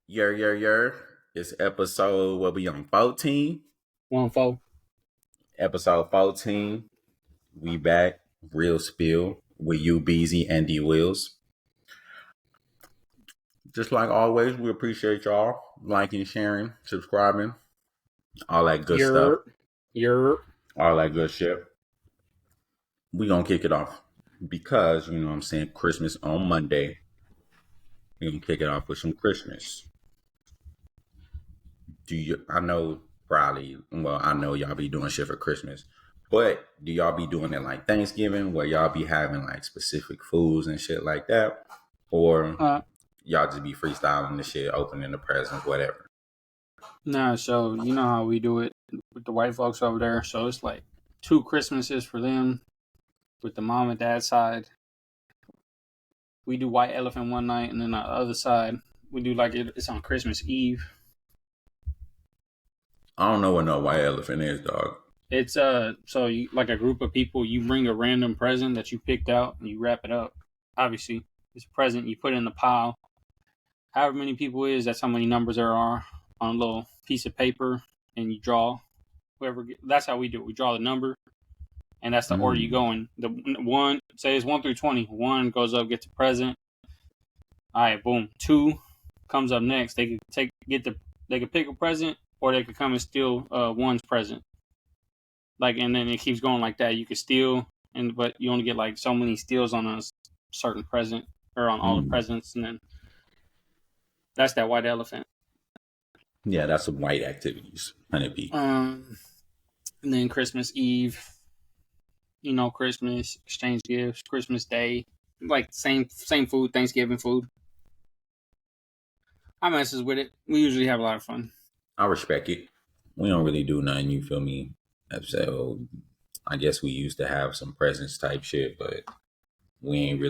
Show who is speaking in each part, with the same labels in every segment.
Speaker 1: Yer. It's episode, what we on, 14?
Speaker 2: 1-4.
Speaker 1: Episode 14. We back, real spill, with you, Beezy, and D Wills. Just like always, we appreciate y'all liking, sharing, subscribing, all that good stuff,
Speaker 2: Yer.
Speaker 1: all that good shit. We gonna kick it off because, you know what I'm saying, Christmas on Monday. We gonna kick it off with some Christmas. I know I know y'all be doing shit for Christmas, but do y'all be doing it like Thanksgiving where y'all be having like specific foods and shit like that? Or y'all just be freestyling the shit, opening the presents, whatever?
Speaker 2: Nah, so you know how we do it with the white folks over there. So it's like 2 Christmases for them with the mom and dad side. We do white elephant one night, and then on the other side, we do like it's on Christmas Eve.
Speaker 1: I don't know what no white elephant is, dog.
Speaker 2: It's so you, like a group of people, you bring a random present that you picked out and you wrap it up. Obviously, it's a present, you put it in the pile. However many people is, that's how many numbers there are on a little piece of paper, and you draw that's how we do it. We draw the number, and that's the order you go in. The one, say it's 1 through 20. 1 goes up, gets a present. All right, boom. 2 comes up next. They could they could pick a present, or they could come and steal 1's present. Like, and then it keeps going like that. You could steal, but you only get like so many steals on a certain present, or on all the presents, and then that's that white elephant.
Speaker 1: Yeah, that's some white activities. Honeybee.
Speaker 2: And then Christmas Eve, Christmas, exchange gifts, Christmas Day, like same food, Thanksgiving food. I messes with it. We usually have a lot of fun.
Speaker 1: I respect it. We don't really do nothing, you feel me? So I guess we used to have some presents type shit, but we ain't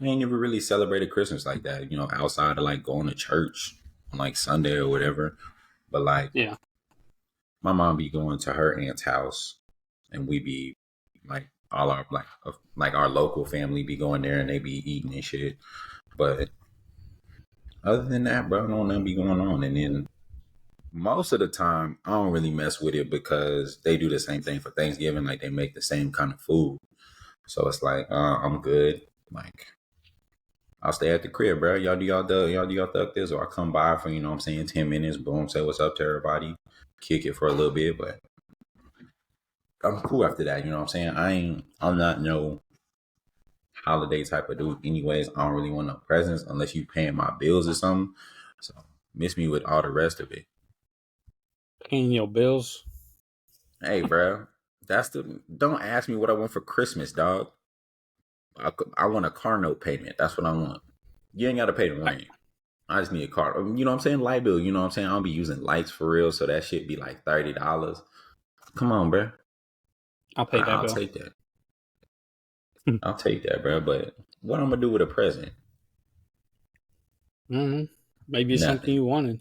Speaker 1: never really celebrated Christmas like that, outside of like going to church on like Sunday or whatever. But like,
Speaker 2: yeah,
Speaker 1: my mom be going to her aunt's house, and we be like all our like our local family be going there, and they be eating and shit. But other than that, bro, no nothing be going on. And then most of the time, I don't really mess with it because they do the same thing for Thanksgiving. Like, they make the same kind of food. So it's like, I'm good. Like, I'll stay at the crib, bro. Y'all do y'all thug this, or I come by for, 10 minutes, boom, say what's up to everybody, kick it for a little bit, but I'm cool after that, I'm not no holiday type of dude anyways. I don't really want no presents unless you paying my bills or something. So miss me with all the rest of it.
Speaker 2: paying your bills.
Speaker 1: Hey, bro, don't ask me what I want for Christmas, dog. I want a car note payment. That's what I want. You ain't got to pay the rent. I just need a car. You know what I'm saying? Light bill. You know what I'm saying? I'll be using lights for real, so that shit be like $30. Come on, bro.
Speaker 2: I'll pay that
Speaker 1: I'll
Speaker 2: bill.
Speaker 1: take that. I'll take that, bro. But what I'm gonna do with a present?
Speaker 2: Mm-hmm. Maybe it's
Speaker 1: Nothing.
Speaker 2: something you wanted.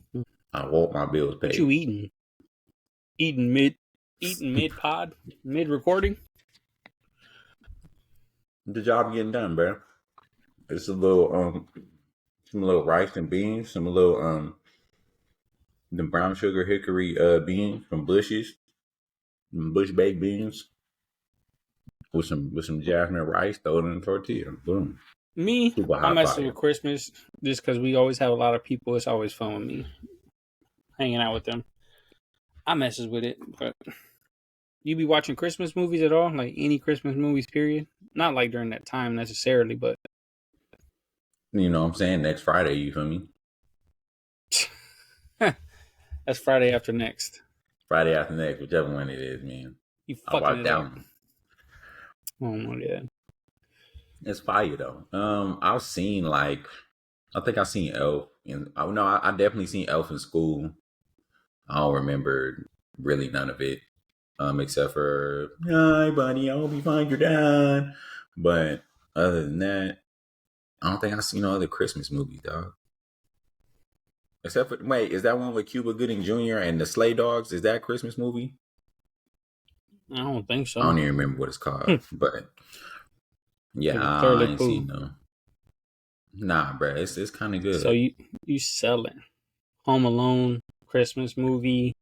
Speaker 1: I want my bills paid.
Speaker 2: What you eating? Eating mid pod, mid recording.
Speaker 1: The job getting done, bro. It's some little rice and beans, some little the brown sugar hickory beans from Bush's, Bush baked beans with some jasmine rice, throw it in a tortilla. Boom.
Speaker 2: Me,
Speaker 1: Super
Speaker 2: I
Speaker 1: hot
Speaker 2: mess
Speaker 1: fire.
Speaker 2: with Christmas just because we always have a lot of people. It's always fun with me hanging out with them. I messes with it, but you be watching Christmas movies at all? Like any Christmas movies, period? Not like during that time necessarily, but
Speaker 1: You know what I'm saying? Next Friday, you feel me?
Speaker 2: that's Friday after next.
Speaker 1: Friday after next, whichever one it is, man.
Speaker 2: You
Speaker 1: I
Speaker 2: fucking
Speaker 1: watched
Speaker 2: it
Speaker 1: that
Speaker 2: up.
Speaker 1: one.
Speaker 2: Oh my god.
Speaker 1: It's fire though. I've seen like I think I seen Elf and no, I definitely seen Elf in school. I don't remember really none of it. Except for hi buddy, I hope you find your dad. But other than that, I don't think I've seen no other Christmas movies, dog. Except for wait, is that one with Cuba Gooding Jr. and the Sleigh Dogs? Is that a Christmas movie?
Speaker 2: I don't think so.
Speaker 1: I don't even remember what it's called. But yeah, I
Speaker 2: Clearly
Speaker 1: ain't
Speaker 2: cool.
Speaker 1: seen no. Nah, bro, it's kind of good.
Speaker 2: So you selling? Home Alone, Christmas movie,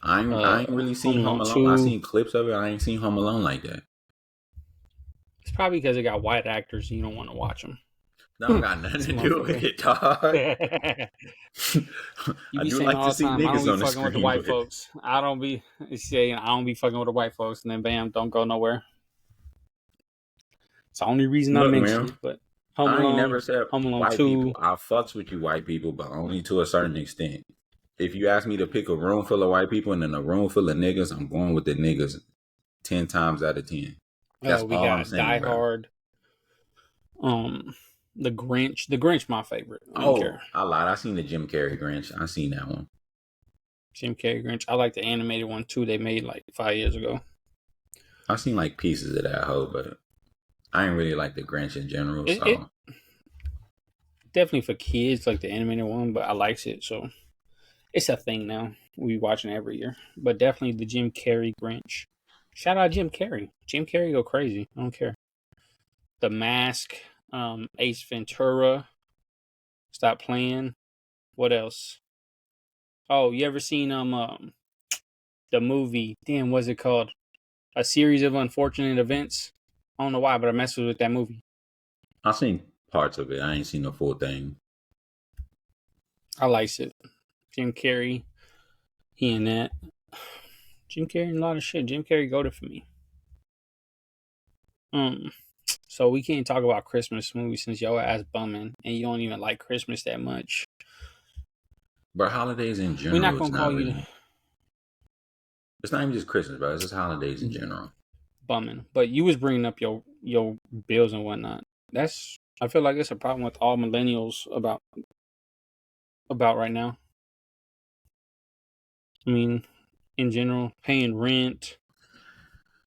Speaker 1: I ain't really
Speaker 2: Home
Speaker 1: seen Home
Speaker 2: Alone
Speaker 1: Alone. I
Speaker 2: 2.
Speaker 1: seen clips of it. I ain't seen Home Alone like that.
Speaker 2: It's probably because it got white actors and you don't want to watch them.
Speaker 1: That don't got nothing
Speaker 2: This
Speaker 1: to do with
Speaker 2: motherfucker.
Speaker 1: it, dog.
Speaker 2: You
Speaker 1: I
Speaker 2: be
Speaker 1: do
Speaker 2: saying
Speaker 1: like
Speaker 2: all
Speaker 1: to
Speaker 2: the
Speaker 1: see
Speaker 2: time, I don't
Speaker 1: niggas
Speaker 2: be
Speaker 1: on the
Speaker 2: fucking with the
Speaker 1: screen,
Speaker 2: white
Speaker 1: but
Speaker 2: folks. I don't be saying I don't be fucking with the white folks, and then bam, don't go nowhere. It's the only reason I
Speaker 1: look,
Speaker 2: mentioned
Speaker 1: man,
Speaker 2: it. But Home
Speaker 1: I ain't
Speaker 2: Alone,
Speaker 1: never said
Speaker 2: Home Alone
Speaker 1: white people.
Speaker 2: 2.
Speaker 1: I fucks with you, white people, but only to a certain extent. If you ask me to pick a room full of white people and then a room full of niggas, I'm going with the niggas 10 times out of 10. That's
Speaker 2: We
Speaker 1: all I'm
Speaker 2: got Die
Speaker 1: saying, bro.
Speaker 2: Hard. The Grinch. The Grinch, my favorite. I don't care.
Speaker 1: Oh, I lied. I seen the Jim Carrey Grinch. I seen that one.
Speaker 2: Jim Carrey Grinch. I like the animated one too. They made like 5 years ago.
Speaker 1: I seen like pieces of that hoe, but I ain't really like the Grinch in general.
Speaker 2: It
Speaker 1: So
Speaker 2: definitely for kids, like the animated one, but I likes it, so it's a thing now. We watching it every year, but definitely the Jim Carrey Grinch. Shout out Jim Carrey. Jim Carrey go crazy. I don't care. The Mask, Ace Ventura. Stop playing. What else? Oh, you ever seen the movie? Damn, what's it called? A Series of Unfortunate Events. I don't know why, but I messed with that movie.
Speaker 1: I seen parts of it. I ain't seen the full thing.
Speaker 2: I likes it. Jim Carrey, he in that. Jim Carrey in a lot of shit. Jim Carrey goated for me. Um, so we can't talk about Christmas movies since your ass bumming and you don't even like Christmas that much.
Speaker 1: But holidays in
Speaker 2: We're not
Speaker 1: general, it's
Speaker 2: gonna
Speaker 1: not
Speaker 2: call you
Speaker 1: really. It's not even just Christmas, bro. It's just holidays in general.
Speaker 2: bumming, but you was bringing up your bills and whatnot. That's I feel like it's a problem with all millennials about right now. I mean, in general, paying rent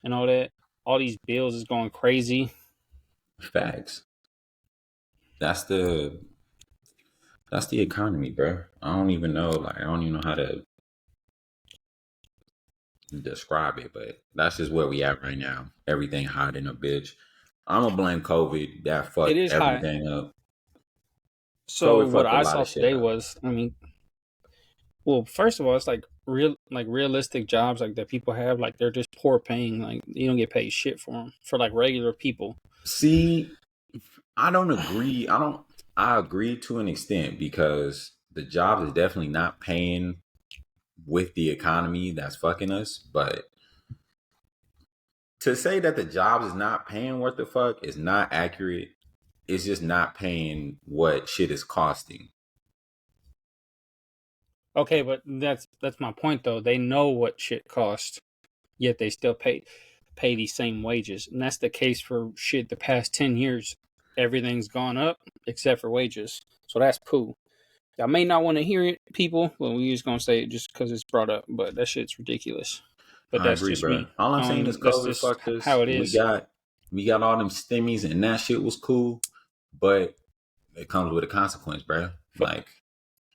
Speaker 2: and all that, all these bills is going crazy.
Speaker 1: Facts. That's the that's the economy, bro. I don't even know. Like, I don't even know how to describe it, but that's just where we at right now. Everything hot in a bitch. I'm gonna blame COVID. That
Speaker 2: It
Speaker 1: fucked
Speaker 2: is high.
Speaker 1: everything up.
Speaker 2: So
Speaker 1: COVID
Speaker 2: what
Speaker 1: fucked a
Speaker 2: I
Speaker 1: lot
Speaker 2: saw
Speaker 1: of shit
Speaker 2: today
Speaker 1: up.
Speaker 2: was, I mean, well, first of all, it's like realistic jobs like that people have, like they're just poor paying, like you don't get paid shit for them for like regular people.
Speaker 1: See, I don't agree. I agree to an extent because the job is definitely not paying with the economy that's fucking us. But to say that the jobs is not paying what the fuck is not accurate. It's just not paying what shit is costing.
Speaker 2: Okay, but that's my point though. They know what shit costs, yet they still pay these same wages, and that's the case for shit. The past 10 years, everything's gone up except for wages. So that's poo. I may not want to hear it, people, but we just gonna say it just because it's brought up. But that shit's ridiculous. But
Speaker 1: I
Speaker 2: that's
Speaker 1: agree,
Speaker 2: just
Speaker 1: bro.
Speaker 2: me.
Speaker 1: All I'm saying is
Speaker 2: That's
Speaker 1: COVID
Speaker 2: just
Speaker 1: fucked us.
Speaker 2: how it
Speaker 1: We
Speaker 2: is.
Speaker 1: got all them stimmies and that shit was cool, but it comes with a consequence, bro. Like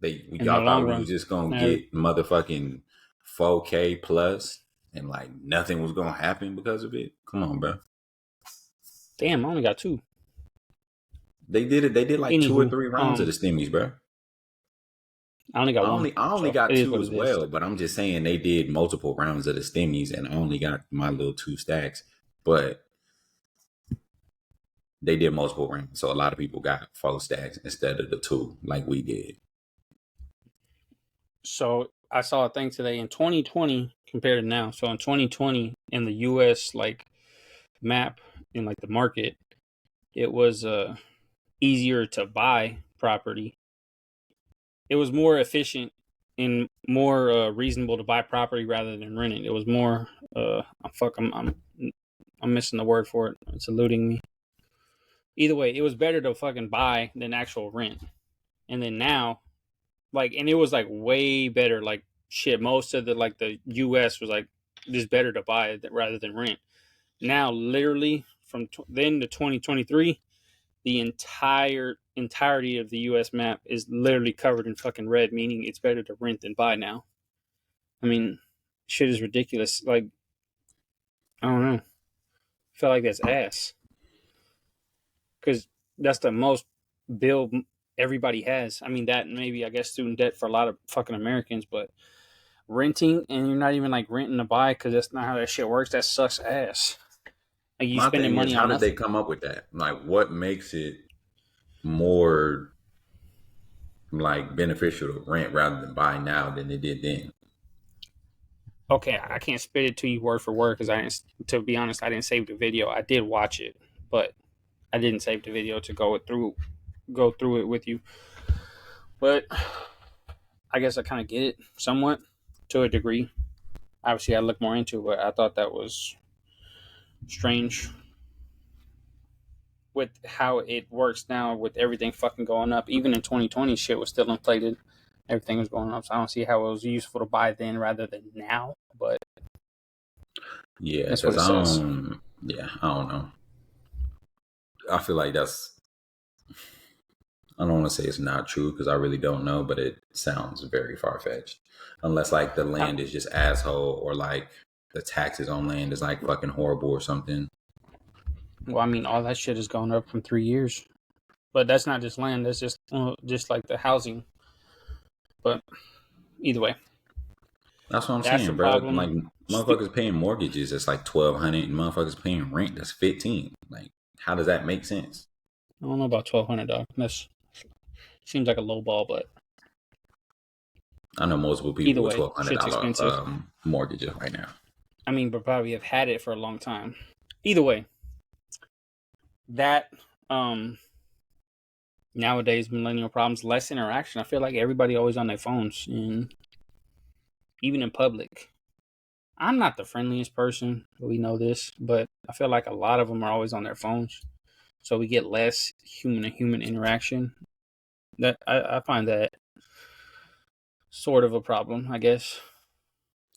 Speaker 1: we
Speaker 2: In the
Speaker 1: y'all thought
Speaker 2: long
Speaker 1: we was
Speaker 2: run.
Speaker 1: just gonna
Speaker 2: Now,
Speaker 1: get motherfucking 4K plus and like nothing was gonna happen because of it. Come on, bro.
Speaker 2: damn, I only got two.
Speaker 1: They did it. They did like two or
Speaker 2: Anywho,
Speaker 1: three rounds of the stimmies, bro.
Speaker 2: I only got one,
Speaker 1: I only
Speaker 2: so
Speaker 1: got
Speaker 2: it is
Speaker 1: two
Speaker 2: what
Speaker 1: as
Speaker 2: it is.
Speaker 1: well, but I'm just saying they did multiple rounds of the stimmies, and I only got my little two stacks. But they did multiple rounds, so a lot of people got 4 stacks instead of the two, like we did.
Speaker 2: So I saw a thing today in 2020 compared to now. So in 2020 in the U.S. like map in like the market, it was easier to buy property. It was more efficient and more reasonable to buy property rather than rent it. It was more I'm missing the word for it. It's eluding me. Either way, it was better to fucking buy than actual rent. And then now, like, and it was like way better. Like, shit, most of the U.S. was like just better to buy it rather than rent. Now, literally from then to 2023, the entirety of the U.S. map is literally covered in fucking red, meaning it's better to rent than buy now. I mean, shit is ridiculous. Like, I don't know. I feel like that's ass because that's the most build everybody has. I mean, that maybe I guess student debt for a lot of fucking Americans, but renting and you're not even like renting to buy because that's not how that shit works. That sucks ass. Like you
Speaker 1: My
Speaker 2: spending
Speaker 1: thing is,
Speaker 2: money
Speaker 1: how
Speaker 2: on
Speaker 1: did they
Speaker 2: nothing.
Speaker 1: come up with that? Like, what makes it more like beneficial to rent rather than buy now than it did then?
Speaker 2: Okay, I can't spit it to you word for word because I didn't. To be honest, I didn't save the video. I did watch it, but I didn't save the video to go through it with you. But I guess I kind of get it somewhat to a degree. Obviously, I look more into it, but I thought that was strange with how it works now with everything fucking going up. Even in 2020, shit was still inflated. Everything was going up, so I don't see how it was useful to buy then rather than now. But
Speaker 1: Yeah,
Speaker 2: that's what
Speaker 1: because
Speaker 2: it says.
Speaker 1: I don't know. I feel like I don't want to say it's not true because I really don't know, but it sounds very far fetched. Unless like the
Speaker 2: I,
Speaker 1: land is just asshole or like the taxes on land is like fucking horrible or something.
Speaker 2: well, I mean, all that shit has gone up from 3 years. But that's not just land. That's just like the housing. But either way,
Speaker 1: That's what I'm
Speaker 2: that's the
Speaker 1: saying, bro. Like
Speaker 2: problem.
Speaker 1: motherfuckers paying mortgages that's like 1,200, and motherfuckers paying rent that's 15. Like, how does that make sense?
Speaker 2: I don't know about 1,200 dollars. That seems like a low ball, but
Speaker 1: I know multiple people
Speaker 2: either
Speaker 1: with
Speaker 2: way,
Speaker 1: twelve hundred
Speaker 2: shit's
Speaker 1: dollar
Speaker 2: expensive.
Speaker 1: mortgages right now.
Speaker 2: I mean, but probably have had it for a long time. Either way, that nowadays millennial problems, less interaction. I feel like everybody always on their phones, and even in public. I'm not the friendliest person. We know this, but I feel like a lot of them are always on their phones, so we get less human to human interaction. That I find that sort of a problem, I guess.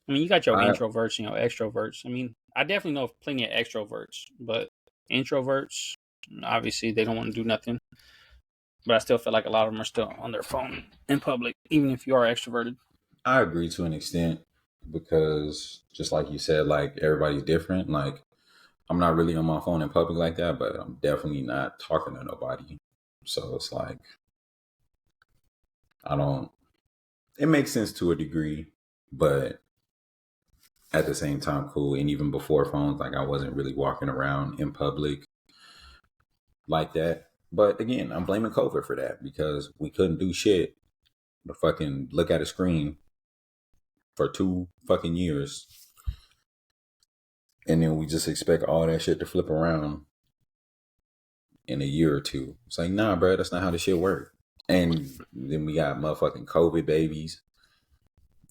Speaker 2: I mean, you got your
Speaker 1: I
Speaker 2: introverts and your extroverts. I mean, I definitely know plenty of extroverts, but introverts, obviously, they don't want to do nothing. But I still feel like a lot of them are still on their phone in public, even if you are extroverted.
Speaker 1: I agree to an extent because just like you said, like everybody's different. Like I'm not really on my phone in public like that, but I'm definitely not talking to nobody. So it's like I don't. It makes sense to a degree, but at the same time, cool. And even before phones, like I wasn't really walking around in public like that. But again, I'm blaming COVID for that because we couldn't do shit but fucking look at a screen for 2 fucking years, and then we just expect all that shit to flip around in a year or two. It's like, nah, bro, that's not how this shit work. And then we got motherfucking COVID babies.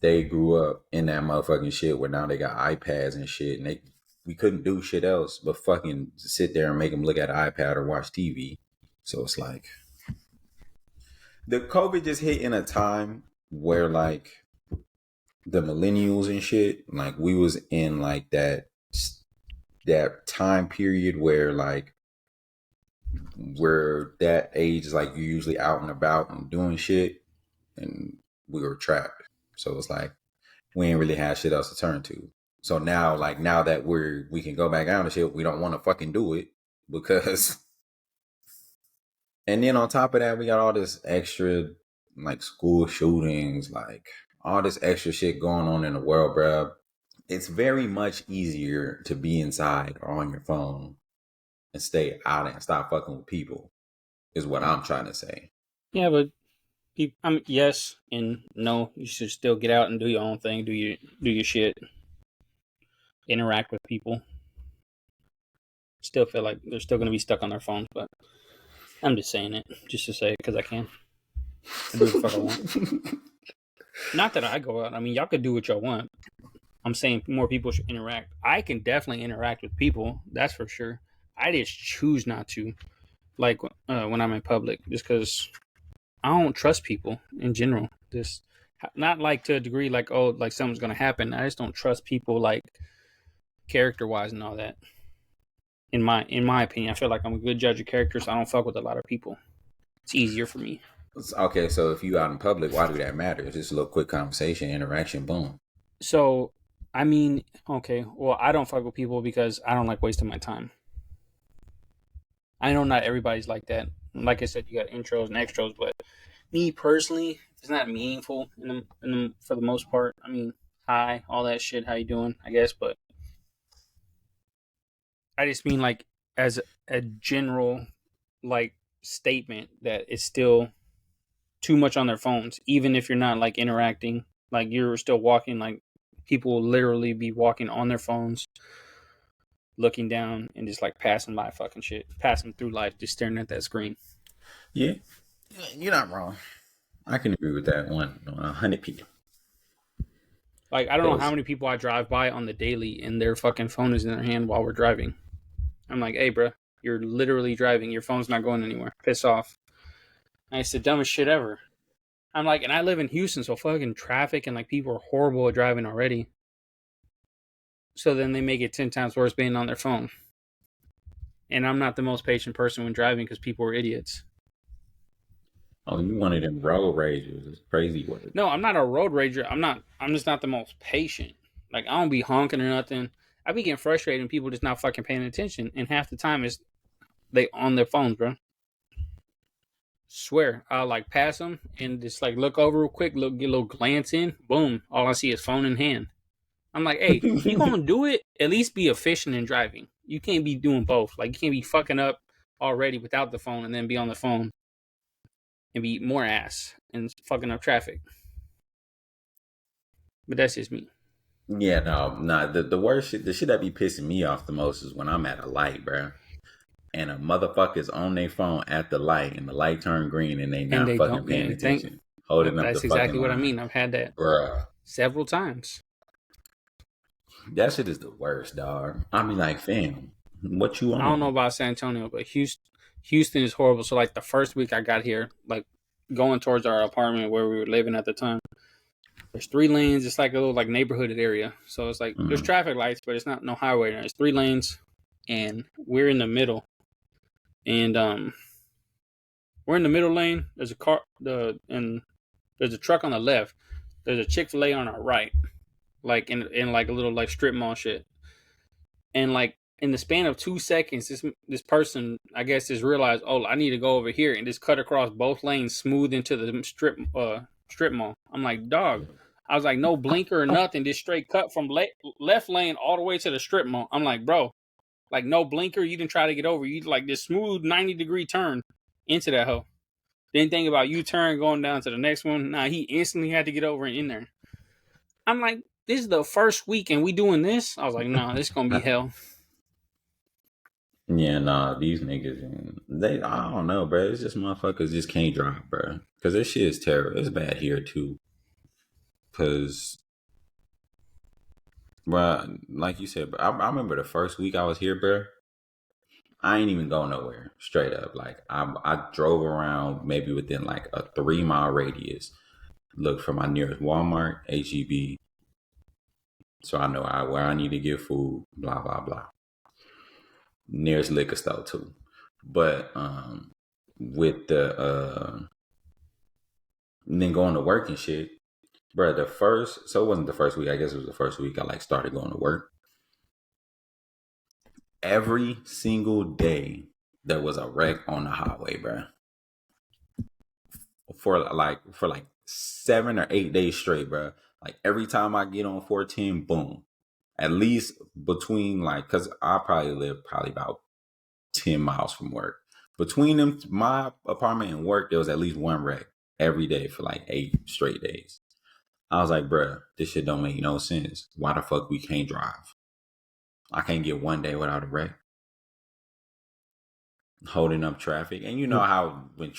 Speaker 1: They grew up in that motherfucking shit where now they got iPads and shit, and we couldn't do shit else but fucking sit there and make them look at an iPad or watch TV. So it's like the COVID just hit in a time where like the millennials and shit, like we was in like that time period where like where that age is like you're usually out and about and doing shit, and we were trapped. So it's like we ain't really had shit else to turn to. So now, like now that we can go back out and shit, we don't want to fucking do it because. And then on top of that, we got all this extra like school shootings, like all this extra shit going on in the world, bro. It's very much easier to be inside or on your phone and stay out and stop fucking with people, is what I'm trying to say.
Speaker 2: Yeah, but I mean, yes and no. You should still get out and do your own thing. Do your shit. Interact with people. Still feel like they're still gonna be stuck on their phones, but I'm just saying it just to say it because I can. I do what the fuck I want. Not that I go out. I mean, y'all could do what y'all want. I'm saying more people should interact. I can definitely interact with people. That's for sure. I just choose not to, like when I'm in public, just because I don't trust people in general. Just not like to a degree, like oh, like something's gonna happen. I just don't trust people, like character wise and all that. In my opinion, I feel like I'm a good judge of character, so I don't fuck with a lot of people. It's easier for me.
Speaker 1: Okay, so if you out in public, why do that matter? It's just a little quick conversation, interaction, boom.
Speaker 2: So, I mean, okay, well, I don't fuck with people because I don't like wasting my time. I know not everybody's like that. Like I said, you got intros and extros, but me personally, it's not meaningful for the most part. I mean, hi, all that shit, how you doing, I guess, but I just mean like as a general like statement that it's still too much on their phones, even if you're not like interacting, like you're still walking, like people will literally be walking on their phones, looking down and just like passing by fucking shit, passing through life, just staring at that screen.
Speaker 1: Yeah, you're not wrong. I can agree with that 100 people.
Speaker 2: Like I don't know how
Speaker 1: Cause
Speaker 2: many people I drive by on the daily and their fucking phone is in their hand while we're driving. I'm like, hey, bro, you're literally driving. Your phone's not going anywhere. Piss off. And it's the dumbest shit ever. I'm like, and I live in Houston, so fucking traffic and like people are horrible at driving already. So then they make it 10 times worse being on their phone. And I'm not the most patient person when driving because people are idiots.
Speaker 1: oh, you one of them road ragers. It's crazy work.
Speaker 2: No, I'm not a road rager. I'm just not the most patient. Like I don't be honking or nothing. I be getting frustrated and people just not fucking paying attention. And half the time is they on their phones, bro. Swear, I'll like pass them and just like look over real quick, get a little glance in. Boom, all I see is phone in hand. I'm like, hey, if you gonna do it, at least be efficient in driving. You can't be doing both. Like you can't be fucking up already without the phone and then be on the phone and be more ass and fucking up traffic. But that's just me.
Speaker 1: Yeah, no, nah. The worst shit, the shit that be pissing me off the most is when I'm at a light, bro, and a motherfucker's on their phone at the light, and the light turn green, and they
Speaker 2: And
Speaker 1: not
Speaker 2: they
Speaker 1: fucking
Speaker 2: don't.
Speaker 1: paying
Speaker 2: Yeah, think
Speaker 1: attention, holding up the
Speaker 2: that's
Speaker 1: fucking
Speaker 2: exactly what I
Speaker 1: line,
Speaker 2: mean. I've had that
Speaker 1: bruh.
Speaker 2: several times.
Speaker 1: That shit is the worst, dog. I be like, fam, what you
Speaker 2: I don't know
Speaker 1: on?
Speaker 2: about San Antonio, but Houston is horrible. So like the first week I got here, like going towards our apartment where we were living at the time, there's 3 lanes. It's like a little like neighborhood area. So it's like there's
Speaker 1: Mm.
Speaker 2: traffic lights, but it's not no highway. There's 3 lanes, and we're in the middle. And we're in the middle lane. There's a car, and there's a truck on the left. There's a Chick-fil-A on our right, like in like a little like strip mall shit. And like in the span of 2 seconds, this person I guess just realized, oh, I need to go over here and just cut across both lanes, smooth into the strip mall. I'm like, dog. I was like, no blinker or nothing, just straight cut from left lane all the way to the strip mall. I'm like, bro, like no blinker. You didn't try to get over. You like this smooth 90-degree turn into that hole. Didn't think about U-turn going down to the next one. Nah, he instantly had to get over and in there. I'm like, this is the first week and we doing this. I was like, nah, this is gonna be hell.
Speaker 1: Yeah, nah, these niggas, they, I don't know, bro. It's just motherfuckers just can't drive, bro. Cause this shit is terrible. It's bad here too. Cause, bro, like you said, bro, I remember the first week I was here, bro. I ain't even go nowhere. Straight up, like I drove around maybe within like a 3 mile radius. Looked for my nearest Walmart, HEB, so I know where I need to get food. Blah blah blah. Nearest liquor store too. But with the then going to work and shit, bro. So it wasn't the first week. I guess it was the first week I like started going to work. Every single day there was a wreck on the highway, bro. For like 7 or 8 days straight, bro. Like every time I get on 14, boom. At least between like, cause I probably live probably about 10 miles from work. Between them, my apartment and work, there was at least one wreck every day for like 8 straight days. I was like, bruh, this shit don't make no sense. Why the fuck we can't drive? I can't get one day without a wreck. Holding up traffic. And you know how when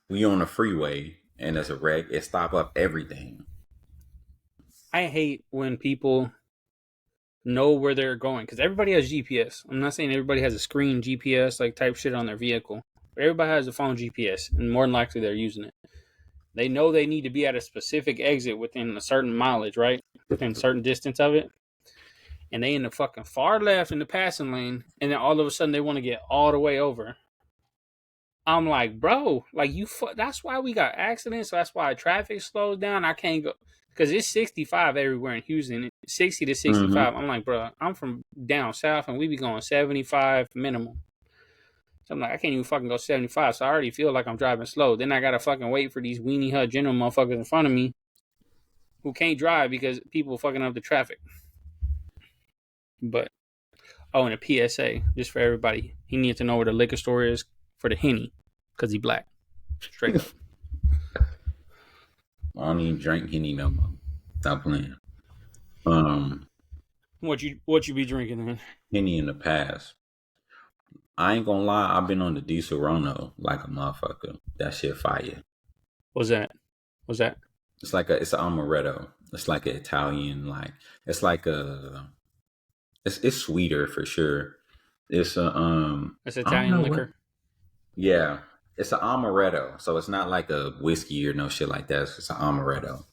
Speaker 1: we on the freeway and there's a wreck, it stop up everything.
Speaker 2: I hate when people know where they're going because everybody has GPS. I'm not saying everybody has a screen GPS like type shit on their vehicle, but everybody has a phone GPS, and more than likely they're using it. They know they need to be at a specific exit within a certain mileage, right? Within a certain distance of it. And they in the fucking far left in the passing lane, and then all of a sudden they want to get all the way over. I'm like, bro, like that's why we got accidents. So that's why traffic slows down. I can't go because it's 65 everywhere in Houston, 60 to 65.
Speaker 1: Mm-hmm.
Speaker 2: I'm like, bro, I'm from down south and we be going 75 minimum. So I'm like, I can't even fucking go 75. So I already feel like I'm driving slow. Then I gotta fucking wait for these weenie hut general motherfuckers in front of me who can't drive because people fucking up the traffic. But and a PSA just for everybody. He needs to know where the liquor store is for the Henny because he black. Straight up.
Speaker 1: I don't even drink Henny no more. Stop playing. Um,
Speaker 2: What you be drinking then?
Speaker 1: Henny in the past. I ain't gonna lie, I've been on the Diesel Rono like a motherfucker. That shit fire.
Speaker 2: What's that?
Speaker 1: It's an amaretto. It's like an Italian, like it's like a it's sweeter for sure. It's a
Speaker 2: It's
Speaker 1: I don't
Speaker 2: Italian
Speaker 1: know what.
Speaker 2: liquor.
Speaker 1: Yeah, it's an amaretto, so it's not like a whiskey or no shit like that. It's an amaretto,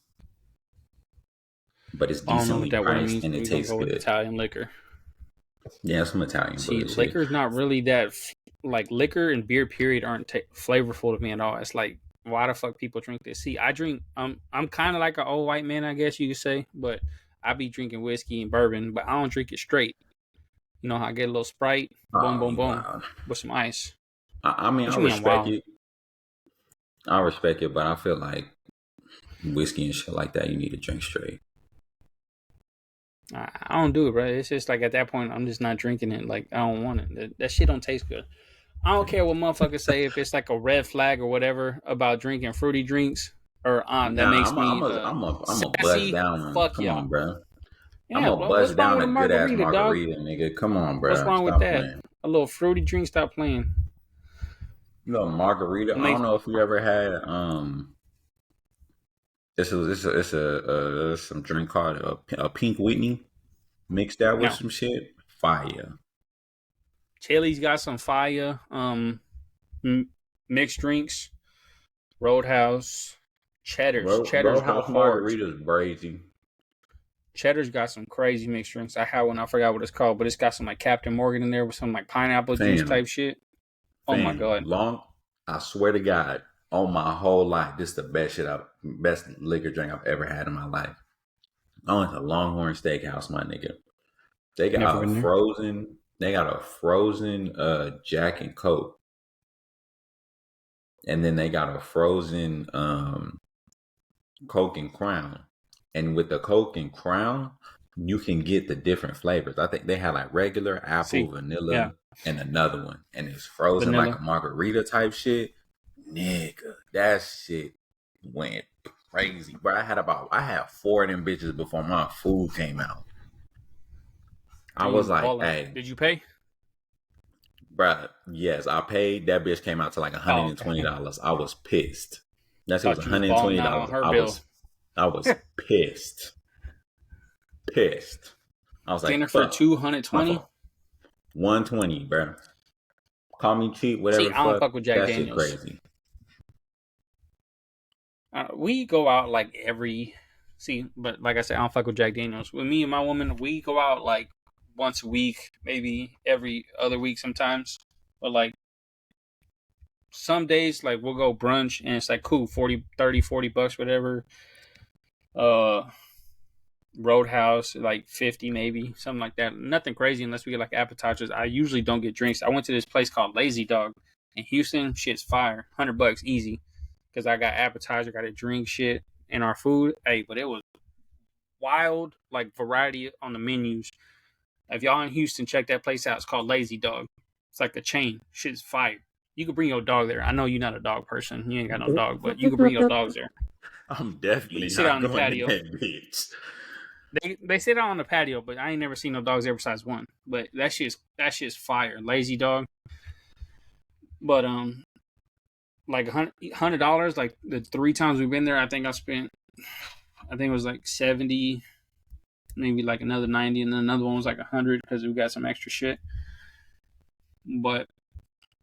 Speaker 1: but it's
Speaker 2: I don't know what
Speaker 1: decently
Speaker 2: that word
Speaker 1: priced
Speaker 2: means,
Speaker 1: and
Speaker 2: but
Speaker 1: it
Speaker 2: we're gonna
Speaker 1: tastes
Speaker 2: go with
Speaker 1: good.
Speaker 2: Italian liquor.
Speaker 1: Yeah, some Italian
Speaker 2: See,
Speaker 1: bullshit.
Speaker 2: liquor's not really that like liquor and beer. Period aren't flavorful to me at all. It's like why the fuck people drink this? See, I drink. I'm kind of like an old white man, I guess you could say, but I be drinking whiskey and bourbon, but I don't drink it straight. You know how I get a little Sprite, boom,
Speaker 1: Oh,
Speaker 2: boom,
Speaker 1: you
Speaker 2: boom,
Speaker 1: wild.
Speaker 2: with some ice.
Speaker 1: I mean,
Speaker 2: What
Speaker 1: I
Speaker 2: you mean I'm
Speaker 1: respect
Speaker 2: wild?
Speaker 1: it. I respect it, but I feel like whiskey and shit like that, you need to drink straight.
Speaker 2: I don't do it, bro. It's just like at that point, I'm just not drinking it. Like I don't want it. That shit don't taste good. I don't care what motherfuckers say if it's like a red flag or whatever about drinking fruity drinks or that
Speaker 1: Nah,
Speaker 2: makes me
Speaker 1: I'm a buzz
Speaker 2: sassy.
Speaker 1: down one.
Speaker 2: Fuck
Speaker 1: Come
Speaker 2: y'all.
Speaker 1: on, bro. I'm
Speaker 2: Yeah,
Speaker 1: a
Speaker 2: well, what's
Speaker 1: buzz
Speaker 2: wrong
Speaker 1: down
Speaker 2: with
Speaker 1: a
Speaker 2: a
Speaker 1: good ass
Speaker 2: margarita, dog?
Speaker 1: margarita, nigga. Come on,
Speaker 2: What's
Speaker 1: bro.
Speaker 2: wrong with
Speaker 1: Stop
Speaker 2: that?
Speaker 1: playing.
Speaker 2: A little fruity drink. Stop playing.
Speaker 1: You know, margarita.
Speaker 2: It
Speaker 1: I don't
Speaker 2: makes
Speaker 1: know if you ever had it's some drink called a Pink Whitney. Mix that with
Speaker 2: no.
Speaker 1: some shit. Fire.
Speaker 2: Chili's got some fire. Mixed drinks. Roadhouse. Cheddar's. Cheddar's go
Speaker 1: Roadhouse
Speaker 2: hard.
Speaker 1: margaritas crazy.
Speaker 2: Cheddar's got some crazy mixed drinks. I had one. I forgot what it's called, but it's got some like Captain Morgan in there with some like pineapple juice
Speaker 1: Fam,
Speaker 2: type shit. Oh my
Speaker 1: fam.
Speaker 2: god.
Speaker 1: I swear to God, on my whole life, this is the best liquor drink I've ever had in my life. I went to Longhorn Steakhouse, my nigga.
Speaker 2: Never been there.
Speaker 1: They got a frozen Jack and Coke. And then they got a frozen Coke and Crown. And with the Coke and Crown, you can get the different flavors. I think they had like regular apple,
Speaker 2: See, yeah,
Speaker 1: vanilla, and another one. And it's frozen like
Speaker 2: vanilla.
Speaker 1: a margarita type shit. Nigga, that shit went crazy. Bro, I had four of them bitches before my food came out. I
Speaker 2: You
Speaker 1: was
Speaker 2: was
Speaker 1: like,
Speaker 2: balling.
Speaker 1: hey,
Speaker 2: Did you pay?
Speaker 1: bruh, yes, I paid. That bitch came out to like
Speaker 2: Oh, okay.
Speaker 1: $120. I was pissed. That shit was
Speaker 2: Thought you was balling out on
Speaker 1: $120.
Speaker 2: her bill.
Speaker 1: I was pissed. Pissed. I was like,
Speaker 2: Dinner for
Speaker 1: fuck. My
Speaker 2: 220.
Speaker 1: fault. 120, bruh. Call me cheap, whatever
Speaker 2: See,
Speaker 1: the
Speaker 2: I don't
Speaker 1: fuck.
Speaker 2: fuck with Jack
Speaker 1: That shit
Speaker 2: Daniels.
Speaker 1: crazy.
Speaker 2: We go out like every. See, but like I said, I don't fuck with Jack Daniels. With me and my woman, we go out like once a week, maybe every other week sometimes. But like some days, like we'll go brunch and it's like cool, 40, 30, $40, whatever. Uh, Roadhouse, like 50 maybe, something like that. Nothing crazy unless we get like appetizers. I usually don't get drinks. I went to this place called Lazy Dog in Houston. Shit's fire. $100 easy. Because I got appetizer, got a drink shit, and our food. Hey, but it was wild, like variety on the menus. If y'all in Houston, check that place out. It's called Lazy Dog. It's like a chain. Shit's fire. You could bring your dog there. I know you're not a dog person. You ain't got no dog, but you could bring your dogs there.
Speaker 1: I'm
Speaker 2: You
Speaker 1: definitely
Speaker 2: sit out
Speaker 1: not
Speaker 2: on the
Speaker 1: going in
Speaker 2: patio.
Speaker 1: that bitch.
Speaker 2: They sit out on the patio, but I ain't never seen no dogs there besides one. But that shit's fire. Lazy Dog. But like $100. Like the 3 times we've been there, I think it was like 70, maybe like another 90, and then another one was like 100 because we got some extra shit. But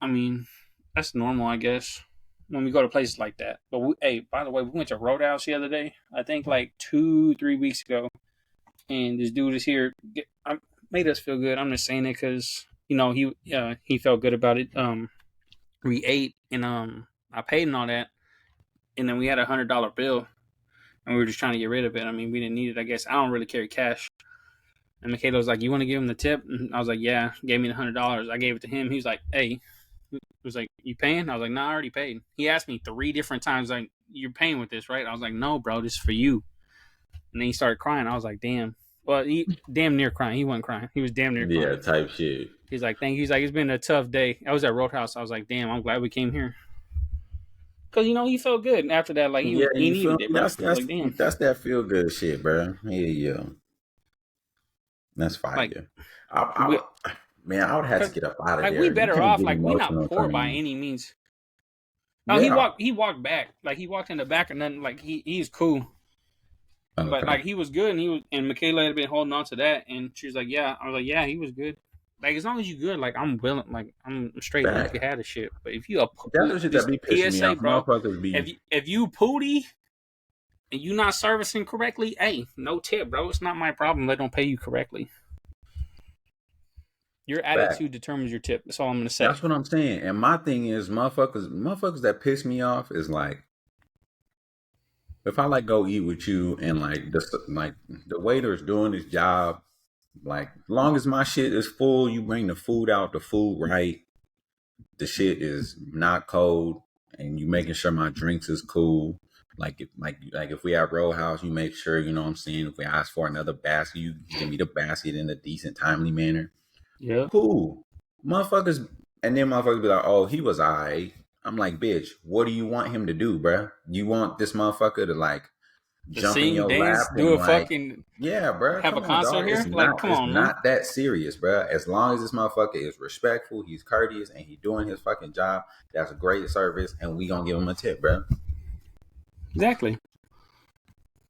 Speaker 2: I mean, that's normal, I guess, when we go to places like that. But hey, by the way, we went to Roadhouse the other day. I think like 2-3 weeks ago, and this dude is here. Made us feel good. I'm just saying it because he felt good about it. We ate and I paid and all that, and then we had $100 bill, and we were just trying to get rid of it. I mean, we didn't need it. I guess I don't really carry cash. And Mikhail was like, "You want to give him the tip?" And I was like, "Yeah." Gave me the $100. I gave it to him. He was like, "Hey, He was like, "You paying?" I was like, "Nah, I already paid." He asked me 3 different times, like, "You're paying with this, right?" I was like, "No, bro, this is for you." And then he started crying. I was like, "Damn." Well, he damn near crying. He wasn't crying. He was damn near
Speaker 1: Yeah,
Speaker 2: crying.
Speaker 1: type shit.
Speaker 2: He's like, "Thank you." He's like, "It's been a tough day." I was at Roadhouse. I was like, "Damn, I'm glad we came here." Because, he felt good after that. Like,
Speaker 1: Yeah,
Speaker 2: he
Speaker 1: you feel
Speaker 2: needed it,
Speaker 1: me?
Speaker 2: bro.
Speaker 1: That's
Speaker 2: I was
Speaker 1: that's
Speaker 2: like, "Damn."
Speaker 1: that's that feel good shit, bro. Yeah, that's
Speaker 2: Like,
Speaker 1: fire. I
Speaker 2: we,
Speaker 1: would, man, I would have to
Speaker 2: because,
Speaker 1: get up out of
Speaker 2: like, we
Speaker 1: there. You
Speaker 2: better
Speaker 1: can't
Speaker 2: off.
Speaker 1: get
Speaker 2: Like, we not
Speaker 1: emotional
Speaker 2: poor by
Speaker 1: turning.
Speaker 2: any means. No,
Speaker 1: Yeah.
Speaker 2: he walked back. Like, he walked in the back and then, like, he's cool. But
Speaker 1: Okay.
Speaker 2: like he was good, and Michaela had been holding on to that, and she was like, "Yeah." I was like, "Yeah, he was good." Like as long as you good, like I'm willing, like I'm straight. Like you
Speaker 1: Back.
Speaker 2: can have the shit, but if you a
Speaker 1: That's the shit that
Speaker 2: this
Speaker 1: be pissing me
Speaker 2: PSA,
Speaker 1: off.
Speaker 2: bro,
Speaker 1: Motherfuckers be
Speaker 2: if you pooty and you not servicing correctly, hey, no tip, bro. It's not my problem. They don't pay you correctly. Your
Speaker 1: back.
Speaker 2: attitude determines your tip. That's all I'm gonna say.
Speaker 1: That's what I'm saying. And my thing is, motherfuckers that piss me off is like, if I like go eat with you and like the waiter's doing his job, like long as my shit is full, you bring the food out, the food right, the shit is not cold, and you making sure my drinks is cool. Like if we at Roadhouse, you make sure, you know what I'm saying. If we ask for another basket, you give me the basket in a decent, timely manner.
Speaker 2: Yeah.
Speaker 1: Cool, motherfuckers. And then motherfuckers be like, "Oh, he was alright." I'm like, "Bitch, what do you want him to do, bruh? You want this motherfucker to like
Speaker 2: To
Speaker 1: jump in
Speaker 2: sing,
Speaker 1: your
Speaker 2: dance,
Speaker 1: lap
Speaker 2: do
Speaker 1: and
Speaker 2: a
Speaker 1: like,
Speaker 2: fucking
Speaker 1: yeah, bruh,
Speaker 2: have a
Speaker 1: come on,
Speaker 2: concert
Speaker 1: dog.
Speaker 2: here. Like, come
Speaker 1: It's
Speaker 2: on, man.
Speaker 1: not that serious, bruh. As long as this motherfucker is respectful, he's courteous, and he doing his fucking job, that's a great service, and we gonna give him a tip, bruh.
Speaker 2: Exactly.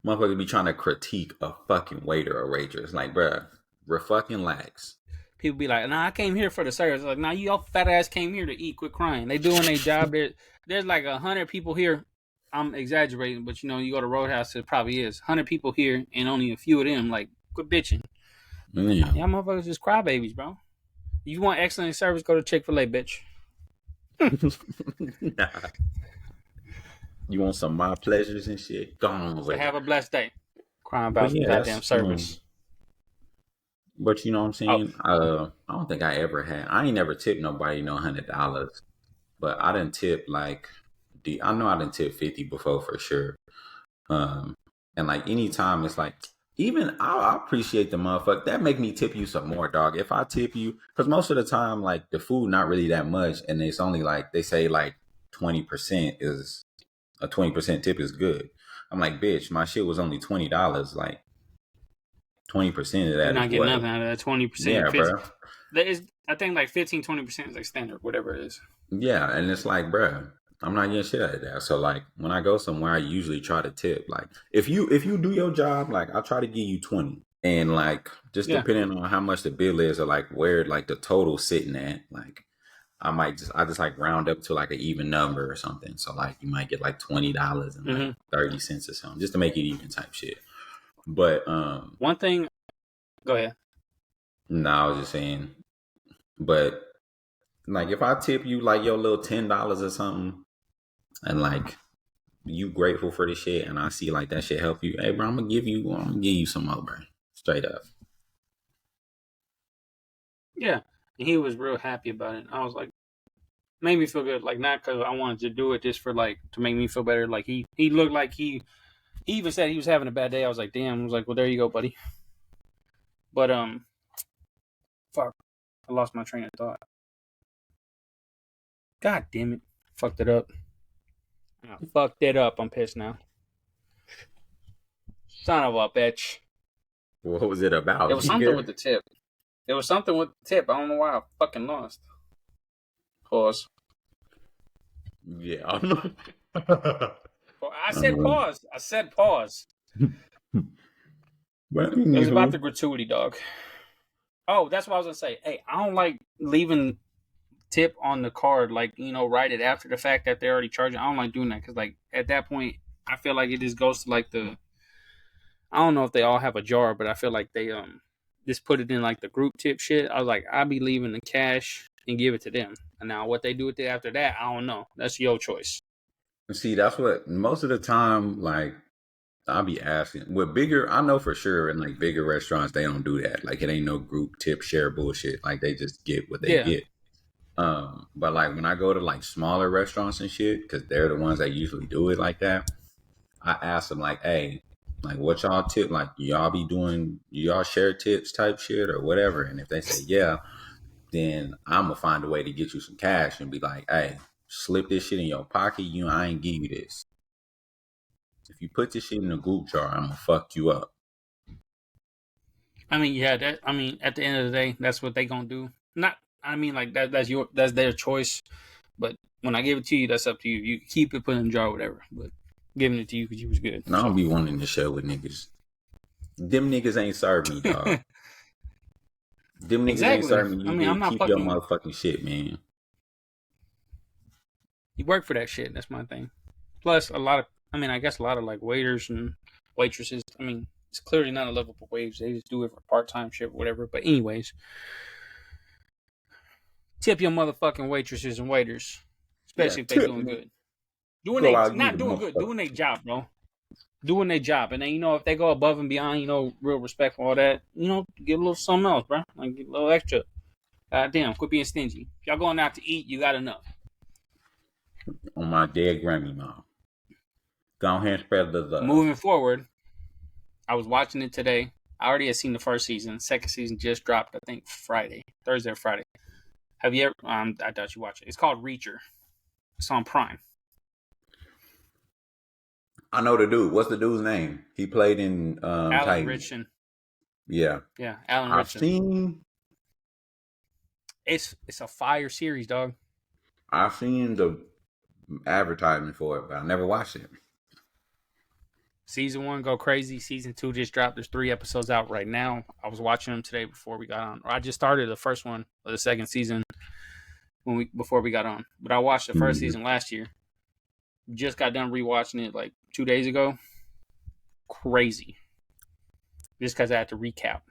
Speaker 1: Motherfucker be trying to critique a fucking waiter or waitress, like, bruh, fucking lax.
Speaker 2: People be like, "Nah, I came here for the service." Like, "Nah, you all fat ass came here to eat. Quit crying." They doing their job. There's like 100 people here. I'm exaggerating, but you go to Roadhouse, it probably is 100 people here, and only a few of them. Like, quit bitching.
Speaker 1: Yeah.
Speaker 2: Y'all motherfuckers just crybabies, bro. You want excellent service? Go to Chick-fil-A, bitch.
Speaker 1: You want some of my pleasures and shit? Go on
Speaker 2: So
Speaker 1: with it.
Speaker 2: have a blessed day. Crying
Speaker 1: But
Speaker 2: about some
Speaker 1: yeah,
Speaker 2: goddamn
Speaker 1: that's
Speaker 2: service.
Speaker 1: but you know what I'm
Speaker 2: Oh,
Speaker 1: saying? I don't think I ever had. I ain't never tipped nobody no $100, but I didn't tip like I know I didn't tip 50 before for sure. Um, and like anytime it's like even I appreciate the motherfucker that make me tip you some more, dog. If I tip you, because most of the time like the food not really that much, and it's only like they say like 20% is a 20% tip is good. I'm like, bitch, my shit was only $20. Like 20% of
Speaker 2: you're
Speaker 1: that is
Speaker 2: not getting
Speaker 1: what?
Speaker 2: nothing out of that 20%.
Speaker 1: Yeah,
Speaker 2: 50.
Speaker 1: bro.
Speaker 2: That is, I think like 15, 20% is like standard, whatever it is.
Speaker 1: Yeah, and it's like, bruh, I'm not getting shit out of that. So like when I go somewhere, I usually try to tip. Like if you do your job, like I try to give you 20. And like just
Speaker 2: Yeah.
Speaker 1: depending on how much the bill is or like where like the total sitting at, like I just like round up to like an even number or something. So like you might get like $20 and like
Speaker 2: Mm-hmm.
Speaker 1: 30 cents or something, just to make it even type shit. But
Speaker 2: One thing, go ahead.
Speaker 1: no, I was just saying, but like if I tip you like your little $10 or something, and like you grateful for the shit, and I see like that shit help you, hey bro, I'm gonna give you some more, bro. Straight up.
Speaker 2: Yeah. And he was real happy about it. I was like, made me feel good. Like, not because I wanted to do it, just for like to make me feel better. Like he looked like he even said he was having a bad day. I was like, damn. I was like, well, there you go, buddy. But fuck, I lost my train of thought. God damn it, fucked it up. I fucked it up. I'm pissed now. Son of a bitch.
Speaker 1: What was it
Speaker 2: It
Speaker 1: about?
Speaker 2: was
Speaker 1: You
Speaker 2: something with
Speaker 1: good?
Speaker 2: the tip. It was something with the tip. I don't know why I fucking lost. Pause.
Speaker 1: Yeah, I know.
Speaker 2: I said pause. I said pause.
Speaker 1: But
Speaker 2: It was about
Speaker 1: anywho,
Speaker 2: the gratuity, dog. Oh, that's what I was gonna say. Hey, I don't like leaving tip on the card, like write it after the fact that they're already charging. I don't like doing that because, like, at that point, I feel like it just goes to like the. I don't know if they all have a jar, but I feel like they just put it in like the group tip shit. I was like, I'll be leaving the cash and give it to them. And now what they do with it after that, I don't know. That's your choice.
Speaker 1: see, that's what most of the time, like I'll be asking with bigger. I know for sure in like bigger restaurants they don't do that. Like it ain't no group tip share bullshit. Like they just get what they
Speaker 2: Yeah,
Speaker 1: get. But like when I go to like smaller restaurants and shit, because they're the ones that usually do it like that, I ask them like, hey, like what y'all tip? Like y'all be doing, y'all share tips type shit or whatever. And if they say yeah, then I'm gonna find a way to get you some cash and be like, hey, slip this shit in your pocket. I ain't give you this. If you put this shit in a goop jar, I'm gonna fuck you up.
Speaker 2: I mean, yeah, that. I mean, at the end of the day, that's what they gonna do. Not. I mean, like that. That's their choice. But when I give it to you, that's up to you. You keep it, put it in a jar, whatever. But giving it to you because you was good.
Speaker 1: And I don't
Speaker 2: So
Speaker 1: be wanting to share with niggas. Them niggas ain't serve me, dog. Them niggas ain't
Speaker 2: exactly.
Speaker 1: serve me.
Speaker 2: I
Speaker 1: You
Speaker 2: mean, I'm
Speaker 1: did
Speaker 2: not
Speaker 1: keep your
Speaker 2: fucking you.
Speaker 1: motherfucking shit, man.
Speaker 2: You work for that shit. That's my thing. Plus, a lot of. I mean, I guess a lot of like waiters and waitresses. I mean, it's clearly not a livable wage. They just do it for part time shit, whatever. But anyways, tip your motherfucking waitresses and waiters,
Speaker 1: Yeah,
Speaker 2: especially if they
Speaker 1: tip
Speaker 2: doing
Speaker 1: me.
Speaker 2: good. Doing
Speaker 1: Go
Speaker 2: they
Speaker 1: out, you the
Speaker 2: not doing good,
Speaker 1: motherfucker.
Speaker 2: doing their job, bro. Doing their job, and then if they go above and beyond, real respect for all that, get a little something else, bro. Like get a little extra. God damn, quit being stingy. If y'all going out to eat, you got enough.
Speaker 1: On my dead Grammy, mom. Go ahead and spread the love.
Speaker 2: Moving forward, I was watching it today. I already had seen the first season. Second season just dropped, I think Thursday or Friday. Have you ever? I thought you watched it. It's called Reacher. It's on Prime.
Speaker 1: I know the dude. What's the dude's name? He played in
Speaker 2: Alan
Speaker 1: Titans.
Speaker 2: Richardson.
Speaker 1: Yeah.
Speaker 2: Yeah, Alan
Speaker 1: I've
Speaker 2: Richardson.
Speaker 1: seen
Speaker 2: It's a fire series, dog.
Speaker 1: I've seen the advertisement for it, but I never watched it.
Speaker 2: Season 1 go crazy. Season 2 just dropped. There's 3 episodes out right now. I was watching them today before we got on. Or I just started the first one of the second season before we got on. But I watched the first
Speaker 1: Mm-hmm.
Speaker 2: season last year. Just got done rewatching it like 2 days ago. Crazy. Just because I had to recap.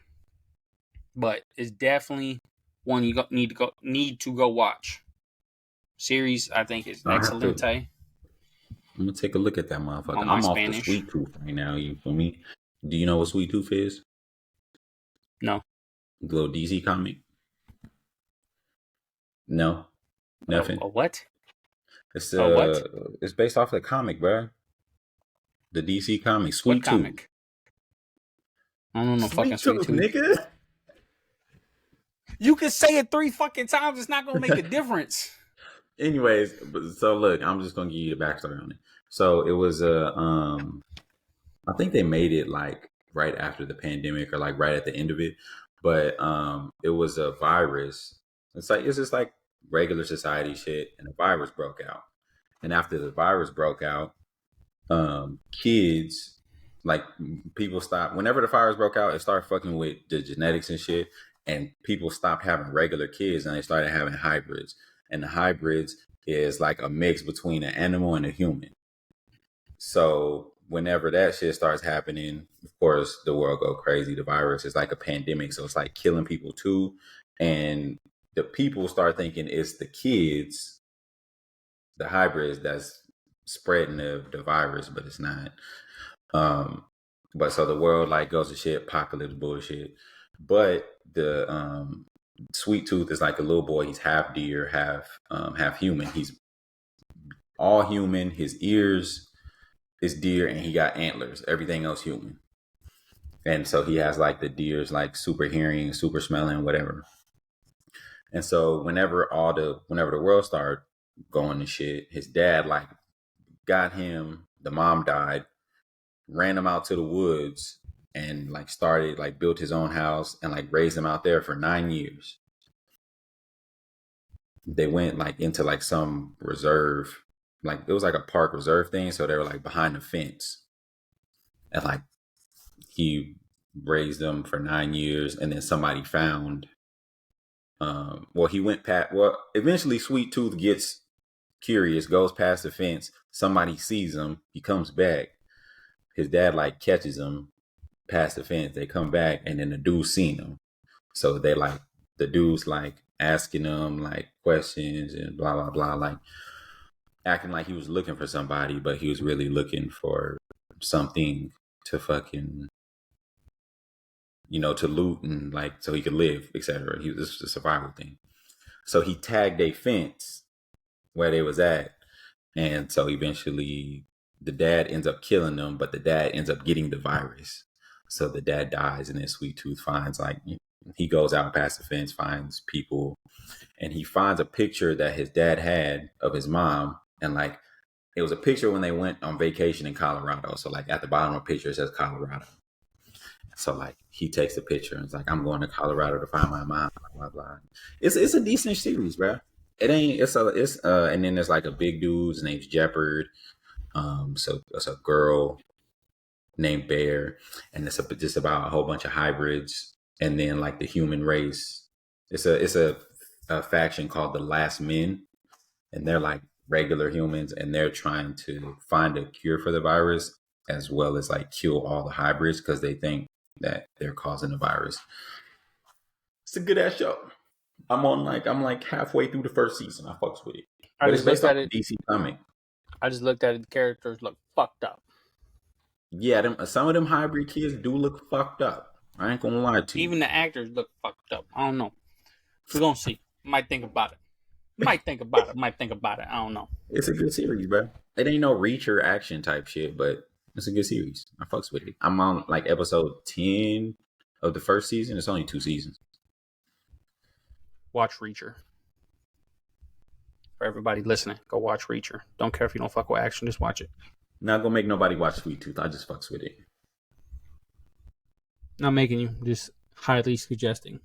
Speaker 2: But it's definitely one you need to go watch. Series I think is
Speaker 1: I have to.
Speaker 2: excelente.
Speaker 1: I'm gonna take a look at that motherfucker.
Speaker 2: On my
Speaker 1: I'm off the
Speaker 2: Spanish.
Speaker 1: sweet tooth right now. You feel me? Do you know what sweet tooth is?
Speaker 2: No.
Speaker 1: The little DC comic? No, nothing.
Speaker 2: A what?
Speaker 1: It's
Speaker 2: A what?
Speaker 1: it's based off the comic, bro. The DC comic,
Speaker 2: What
Speaker 1: Sweet Tooth.
Speaker 2: comic? I don't know fucking
Speaker 1: Sweet
Speaker 2: Sweet
Speaker 1: Tooth,
Speaker 2: Tooth.
Speaker 1: nigga.
Speaker 2: You can say it 3 fucking times. It's not gonna make a difference.
Speaker 1: Anyways, so look, I'm just gonna give you the backstory on it. So it was I think they made it like right after the pandemic or like right at the end of it, but it was a virus. It's just like regular society shit, and the virus broke out. And after the virus broke out, kids like people stopped whenever the virus broke out. It started fucking with the genetics and shit, and people stopped having regular kids and they started having hybrids. And the hybrids is like a mix between an animal and a human. So whenever that shit starts happening, of course the world go crazy. The virus is like a pandemic, so it's like killing people too. And the people start thinking it's the kids, the hybrids, that's spreading the virus, but it's not. Um, but so the world like goes to shit, apocalypse bullshit. But the Sweet Tooth is like a little boy. He's half deer, half human. He's all human. His ears is deer, and he got antlers. Everything else human. And so he has like the deer's like super hearing, super smelling, whatever. And so whenever the world started going to shit, his dad like got him. The mom died, ran him out to the woods, and like started like built his own house and like raised him out there for 9 years. They went like into like some reserve, like it was like a park reserve thing. So they were like behind the fence, and like he raised them for 9 years, and then somebody found. Well, he went past. Well, eventually, Sweet Tooth gets curious, goes past the fence. Somebody sees him. He comes back. His dad like catches him past the fence. They come back, and then the dude seen him. So they like the dude's like asking them like questions and blah blah blah, like acting like he was looking for somebody, but he was really looking for something to fucking to loot and like so he could live, etc. This was a survival thing. So he tagged a fence where they was at, and so eventually the dad ends up killing them, but the dad ends up getting the virus. So the dad dies, and then Sweet Tooth finds like he goes out past the fence, finds people, and he finds a picture that his dad had of his mom, and like it was a picture when they went on vacation in Colorado. So like at the bottom of the picture it says Colorado. So like he takes the picture and it's like, I'm going to Colorado to find my mom, blah blah blah. It's a decent series, bro. It ain't it's and then there's like a big dude, his name's Jeopard. So it's a girl named Bear, and it's just about a whole bunch of hybrids, and then like the human race. It's a faction called the Last Men, and they're like regular humans, and they're trying to find a cure for the virus as well as like kill all the hybrids because they think that they're causing the virus. It's a good ass show. I'm like halfway through the first season. I fucks with it,
Speaker 2: I
Speaker 1: but it's
Speaker 2: just
Speaker 1: based
Speaker 2: looked
Speaker 1: off
Speaker 2: at
Speaker 1: a
Speaker 2: it.
Speaker 1: DC comic.
Speaker 2: I just looked at it. The characters look fucked up.
Speaker 1: Yeah, some of them hybrid kids do look fucked up. I ain't gonna lie to you.
Speaker 2: Even the actors look fucked up. I don't know. We're gonna see. Might think about it. Might think about it. Might think about it. I don't know.
Speaker 1: It's a good series, bro. It ain't no Reacher action type shit, but it's a good series. I fucks with it. I'm on like episode 10 of the first season. It's only 2 seasons.
Speaker 2: Watch Reacher. For everybody listening, go watch Reacher. Don't care if you don't fuck with action, just watch it.
Speaker 1: Not gonna make nobody watch Sweet Tooth. I just fucks with it.
Speaker 2: Not making you, just highly suggesting.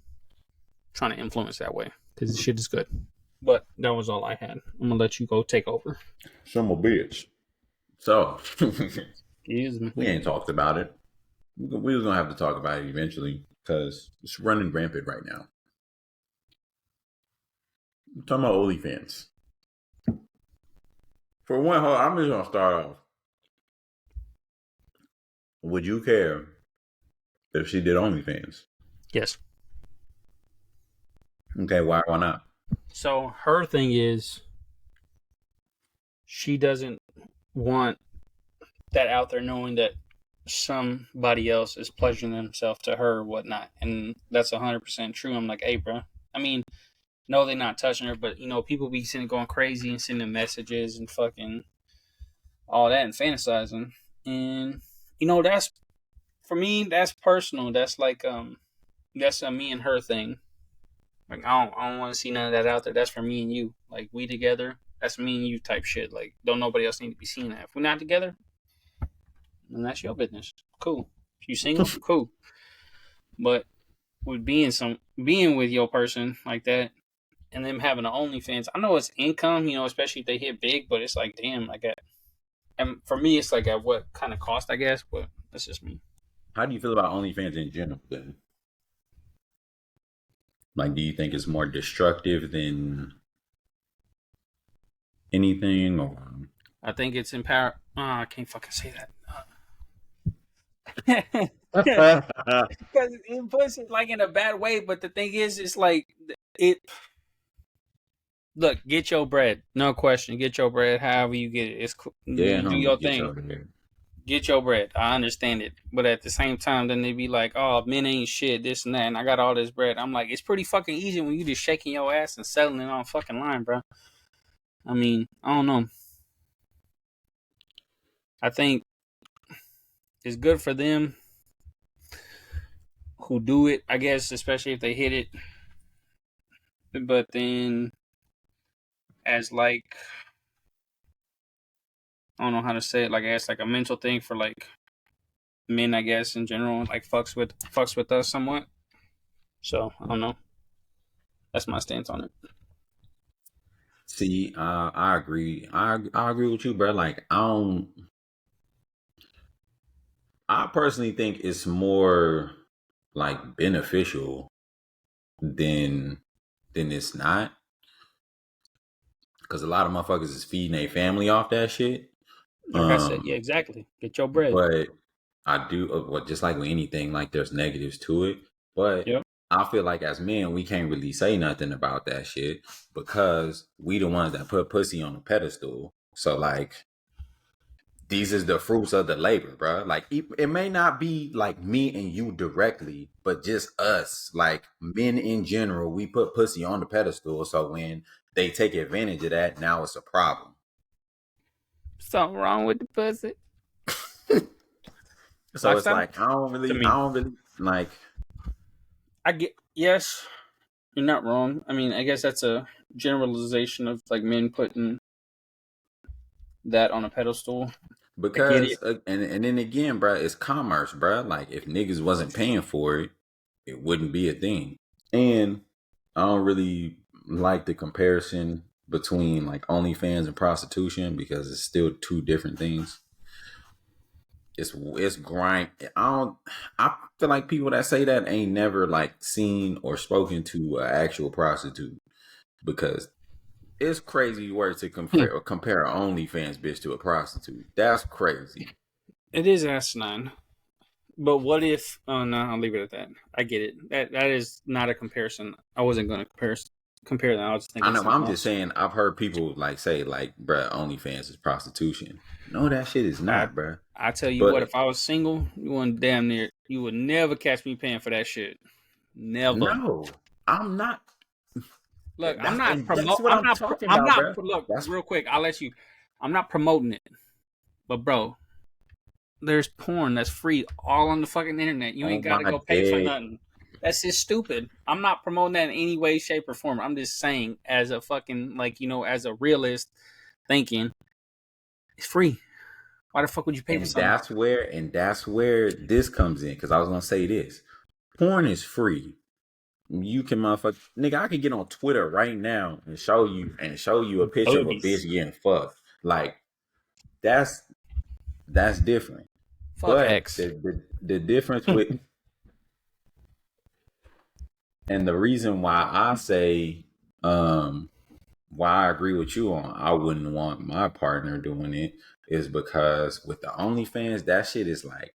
Speaker 2: Trying to influence that way because the shit is good. But that was all I had. I'm gonna let you go take over.
Speaker 1: Some a bitch. So
Speaker 2: Excuse me.
Speaker 1: we ain't talked about it. We was gonna have to talk about it eventually because it's running rampant right now. I'm talking about OnlyFans. For one, I'm just gonna start off. Would you care if she did OnlyFans?
Speaker 2: Yes.
Speaker 1: Okay, why not?
Speaker 2: So her thing is she doesn't want that out there knowing that somebody else is pleasuring themselves to her or whatnot. And that's 100% true. I'm like, hey, bro. I mean, no, they're not touching her, but, you know, people be sitting going crazy and sending messages and fucking all that and fantasizing. And, you know, that's, for me, that's personal. That's like, that's a me and her thing. Like, I don't want to see none of that out there. That's for me and you. Like, we together, that's me and you type shit. Like, don't nobody else need to be seeing that. If we're not together, then that's your business. Cool. If you single, cool. But with being with your person like that, and them having an OnlyFans, I know it's income, you know, especially if they hit big, but it's like, damn, like, and for me, it's like at what kind of cost, I guess, but that's just me.
Speaker 1: How do you feel about OnlyFans in general then? Like, do you think it's more destructive than anything, or
Speaker 2: I think it's empower. I can't fucking say that. Because it puts it like in a bad way, but the thing is, it's like it. Look, get your bread, no question. Get your bread, however you get it. It's cool.
Speaker 1: yeah,
Speaker 2: You do your
Speaker 1: get
Speaker 2: thing.
Speaker 1: over there.
Speaker 2: Get your bread. I understand it, but at the same time, then they be like, "Oh, men ain't shit, this and that," and I got all this bread. I'm like, it's pretty fucking easy when you just shaking your ass and selling it on fucking line, bro. I mean, I don't know. I think it's good for them who do it, I guess, especially if they hit it. But then, as like, I don't know how to say it. Like, I guess like a mental thing for like men, I guess in general, like fucks with us somewhat. So I don't know. That's my stance on it.
Speaker 1: See, I agree. I agree with you, bro. Like, I personally think it's more like beneficial than it's not, because a lot of motherfuckers is feeding their family off that shit.
Speaker 2: Like I said, yeah, exactly. Get your bread.
Speaker 1: But I do, just like with anything, like there's negatives to it. But
Speaker 2: Yep.
Speaker 1: I feel like as men, we can't really say nothing about that shit because we the ones that put pussy on a pedestal. So like, these is the fruits of the labor, bro. Like it may not be like me and you directly, but just us, like men in general. We put pussy on the pedestal, so when they take advantage of that, now it's a problem.
Speaker 2: Something wrong with the pussy.
Speaker 1: So it's
Speaker 2: Lifestyle
Speaker 1: like
Speaker 2: to
Speaker 1: I
Speaker 2: me.
Speaker 1: don't really like.
Speaker 2: I get yes, you're not wrong. I mean, I guess that's a generalization of like men putting that on a pedestal. I get it.
Speaker 1: Because and then again, bro, it's commerce, bro. Like if niggas wasn't paying for it, it wouldn't be a thing. And I don't really like the comparison between like OnlyFans and prostitution because it's still two different things. It's grind. I feel like people that say that ain't never like seen or spoken to an actual prostitute because it's crazy work to
Speaker 2: Hmm.
Speaker 1: compare an OnlyFans bitch to a prostitute. That's crazy.
Speaker 2: It is asinine. But what if? Oh no, I'll leave it at that. I get it. That is not a comparison. I wasn't going to compare that. I was
Speaker 1: I
Speaker 2: thinking
Speaker 1: know.
Speaker 2: something
Speaker 1: I'm just
Speaker 2: else.
Speaker 1: saying. I've heard people like say like, "Bruh, OnlyFans is prostitution." No, that shit is
Speaker 2: I
Speaker 1: not, bruh.
Speaker 2: I tell you what,
Speaker 1: But
Speaker 2: if I was single, you wouldn't damn near. You would never catch me paying for that shit. Never.
Speaker 1: no, I'm not.
Speaker 2: Look, I'm
Speaker 1: That's
Speaker 2: not
Speaker 1: and that's
Speaker 2: promote.
Speaker 1: what I'm talking
Speaker 2: I'm
Speaker 1: about,
Speaker 2: not.
Speaker 1: bruh.
Speaker 2: Look,
Speaker 1: That's
Speaker 2: real quick. I'll let you. I'm not promoting it, but bro, there's porn that's free all on the fucking internet. You
Speaker 1: oh
Speaker 2: ain't got to
Speaker 1: my
Speaker 2: go pay for
Speaker 1: dead.
Speaker 2: nothing. That's just stupid. I'm not promoting that in any way, shape, or form. I'm just saying, as a fucking like as a realist thinking, it's free. Why the fuck would you pay for something?
Speaker 1: And that's where this comes in because I was gonna say this. Porn is free. You can motherfucker nigga. I can get on Twitter right now and show you a picture of a
Speaker 2: Boobies.
Speaker 1: bitch getting fucked. Like that's that's different.
Speaker 2: Fuck
Speaker 1: But
Speaker 2: X.
Speaker 1: the difference with and the reason why I say why I agree with you on I wouldn't want my partner doing it is because with the OnlyFans, that shit is like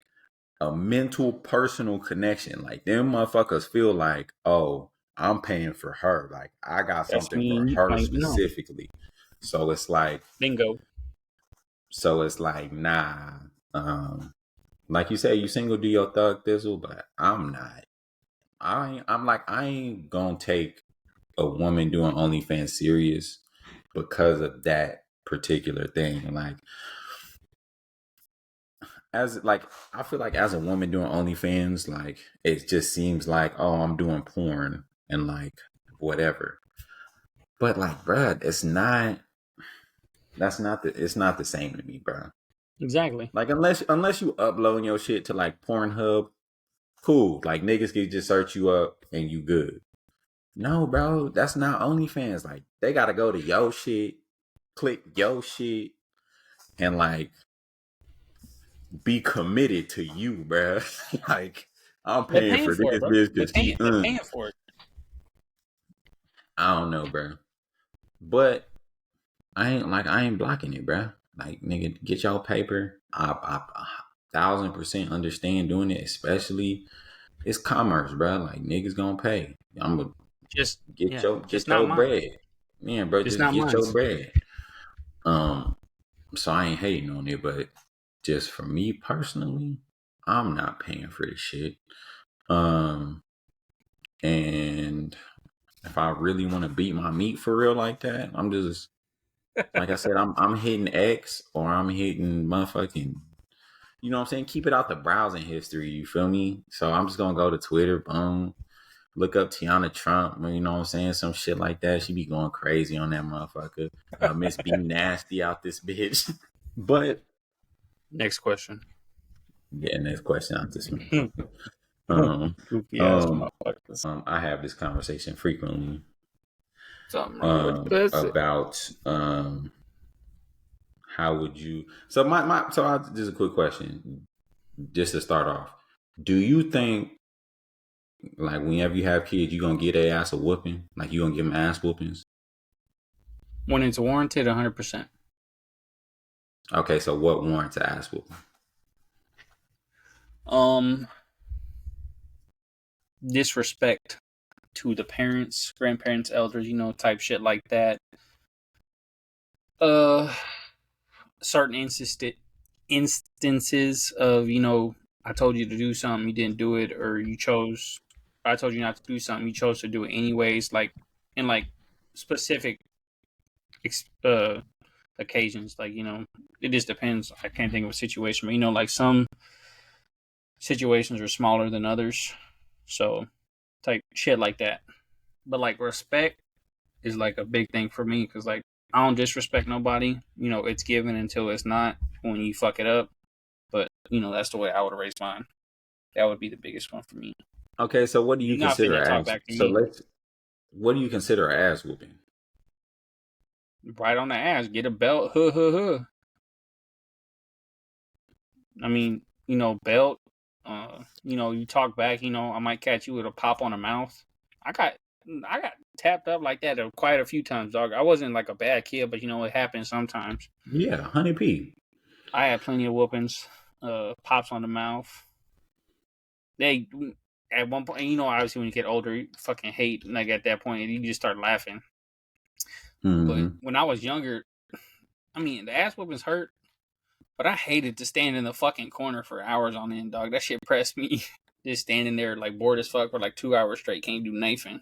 Speaker 1: a mental personal connection. Like them motherfuckers feel like, oh, I'm paying for her. Like I got
Speaker 2: That's
Speaker 1: something
Speaker 2: me
Speaker 1: for
Speaker 2: and you.
Speaker 1: her
Speaker 2: Like no,
Speaker 1: specifically. So it's like
Speaker 2: bingo.
Speaker 1: nah. Like you say, you single do your thug thizzle, but I'm not. I ain't gonna take a woman doing OnlyFans serious because of that particular thing. Like as like I feel like as a woman doing OnlyFans, like it just seems like, oh, I'm doing porn and like whatever. But like, bruh, it's not the same to me, bruh.
Speaker 2: Exactly.
Speaker 1: Like unless you uploading your shit to like Pornhub, cool. Like niggas can just search you up and you good. No, bro, that's not OnlyFans. Like they gotta go to yo shit, click yo shit, and like be committed to you, bro. Like I'm
Speaker 2: They're
Speaker 1: paying
Speaker 2: paying
Speaker 1: for
Speaker 2: for it,
Speaker 1: this
Speaker 2: bro.
Speaker 1: bitch because she
Speaker 2: They're paying for it.
Speaker 1: I don't know, bro. But I ain't blocking it, bro. Like nigga, get your paper. I 1,000% understand doing it, especially it's commerce, bro. Like niggas gonna pay. I'm gonna
Speaker 2: Just yeah, just
Speaker 1: get
Speaker 2: not
Speaker 1: your
Speaker 2: mine.
Speaker 1: bread. Yeah, bro,
Speaker 2: Just
Speaker 1: just
Speaker 2: not
Speaker 1: get
Speaker 2: mine.
Speaker 1: your bread. Um, so I ain't hating on it, but just for me personally, I'm not paying for this shit. Um, and if I really want to beat my meat for real like that, I'm just like I said, I'm hitting X or I'm hitting motherfucking. You know what I'm saying? Keep it out the browsing history. You feel me? So I'm just gonna go to Twitter, boom, look up Tiana Trump. You know what I'm saying? Some shit like that. She be going crazy on that motherfucker. Miss B nasty out this bitch. But
Speaker 2: Next question.
Speaker 1: yeah, next question out this motherfucker. Um,
Speaker 2: Goofy ass
Speaker 1: um,
Speaker 2: motherfuckers.
Speaker 1: I have this conversation frequently
Speaker 2: Something wrong with the pussy.
Speaker 1: about how would you so just a quick question just to start off. Do you think like whenever you have kids you gonna get their ass a whooping? Like you gonna give them ass whoopings?
Speaker 2: When it's warranted, 100%.
Speaker 1: Okay, so what warrants an ass whooping?
Speaker 2: Um, disrespect to the parents, grandparents, elders, type shit like that. Uh, certain instances, instances of, I told you to do something, you didn't do it, or I told you not to do something, you chose to do it anyways, like in like specific uh, occasions, like it just depends. I can't think of a situation, but like some situations are smaller than others, so type shit like that. But like respect is like a big thing for me because like I don't disrespect nobody. It's given until it's not when you fuck it up. But that's the way I would have raised mine. That would be the biggest one for me.
Speaker 1: Okay, so what do you
Speaker 2: You're not finna
Speaker 1: consider
Speaker 2: talk
Speaker 1: ass?
Speaker 2: back to
Speaker 1: So
Speaker 2: me
Speaker 1: let's. What do you consider ass whooping?
Speaker 2: right on the ass. Get a belt. Huh, huh, huh. I mean, belt. You talk back. I might catch you with a pop on the mouth. I got, I got tapped up like that quite a few times, dog. I wasn't like a bad kid, but it happens sometimes.
Speaker 1: Yeah, honey P.
Speaker 2: I had plenty of whoopings, pops on the mouth. They at one point, obviously when you get older, you fucking hate. Like at that point, you just start laughing. But
Speaker 1: Mm-hmm.
Speaker 2: when I was younger, I mean, the ass whoopings hurt, but I hated to stand in the fucking corner for hours on end, dog. That shit pressed me. Just standing there like bored as fuck for like 2 hours straight, can't do nothing.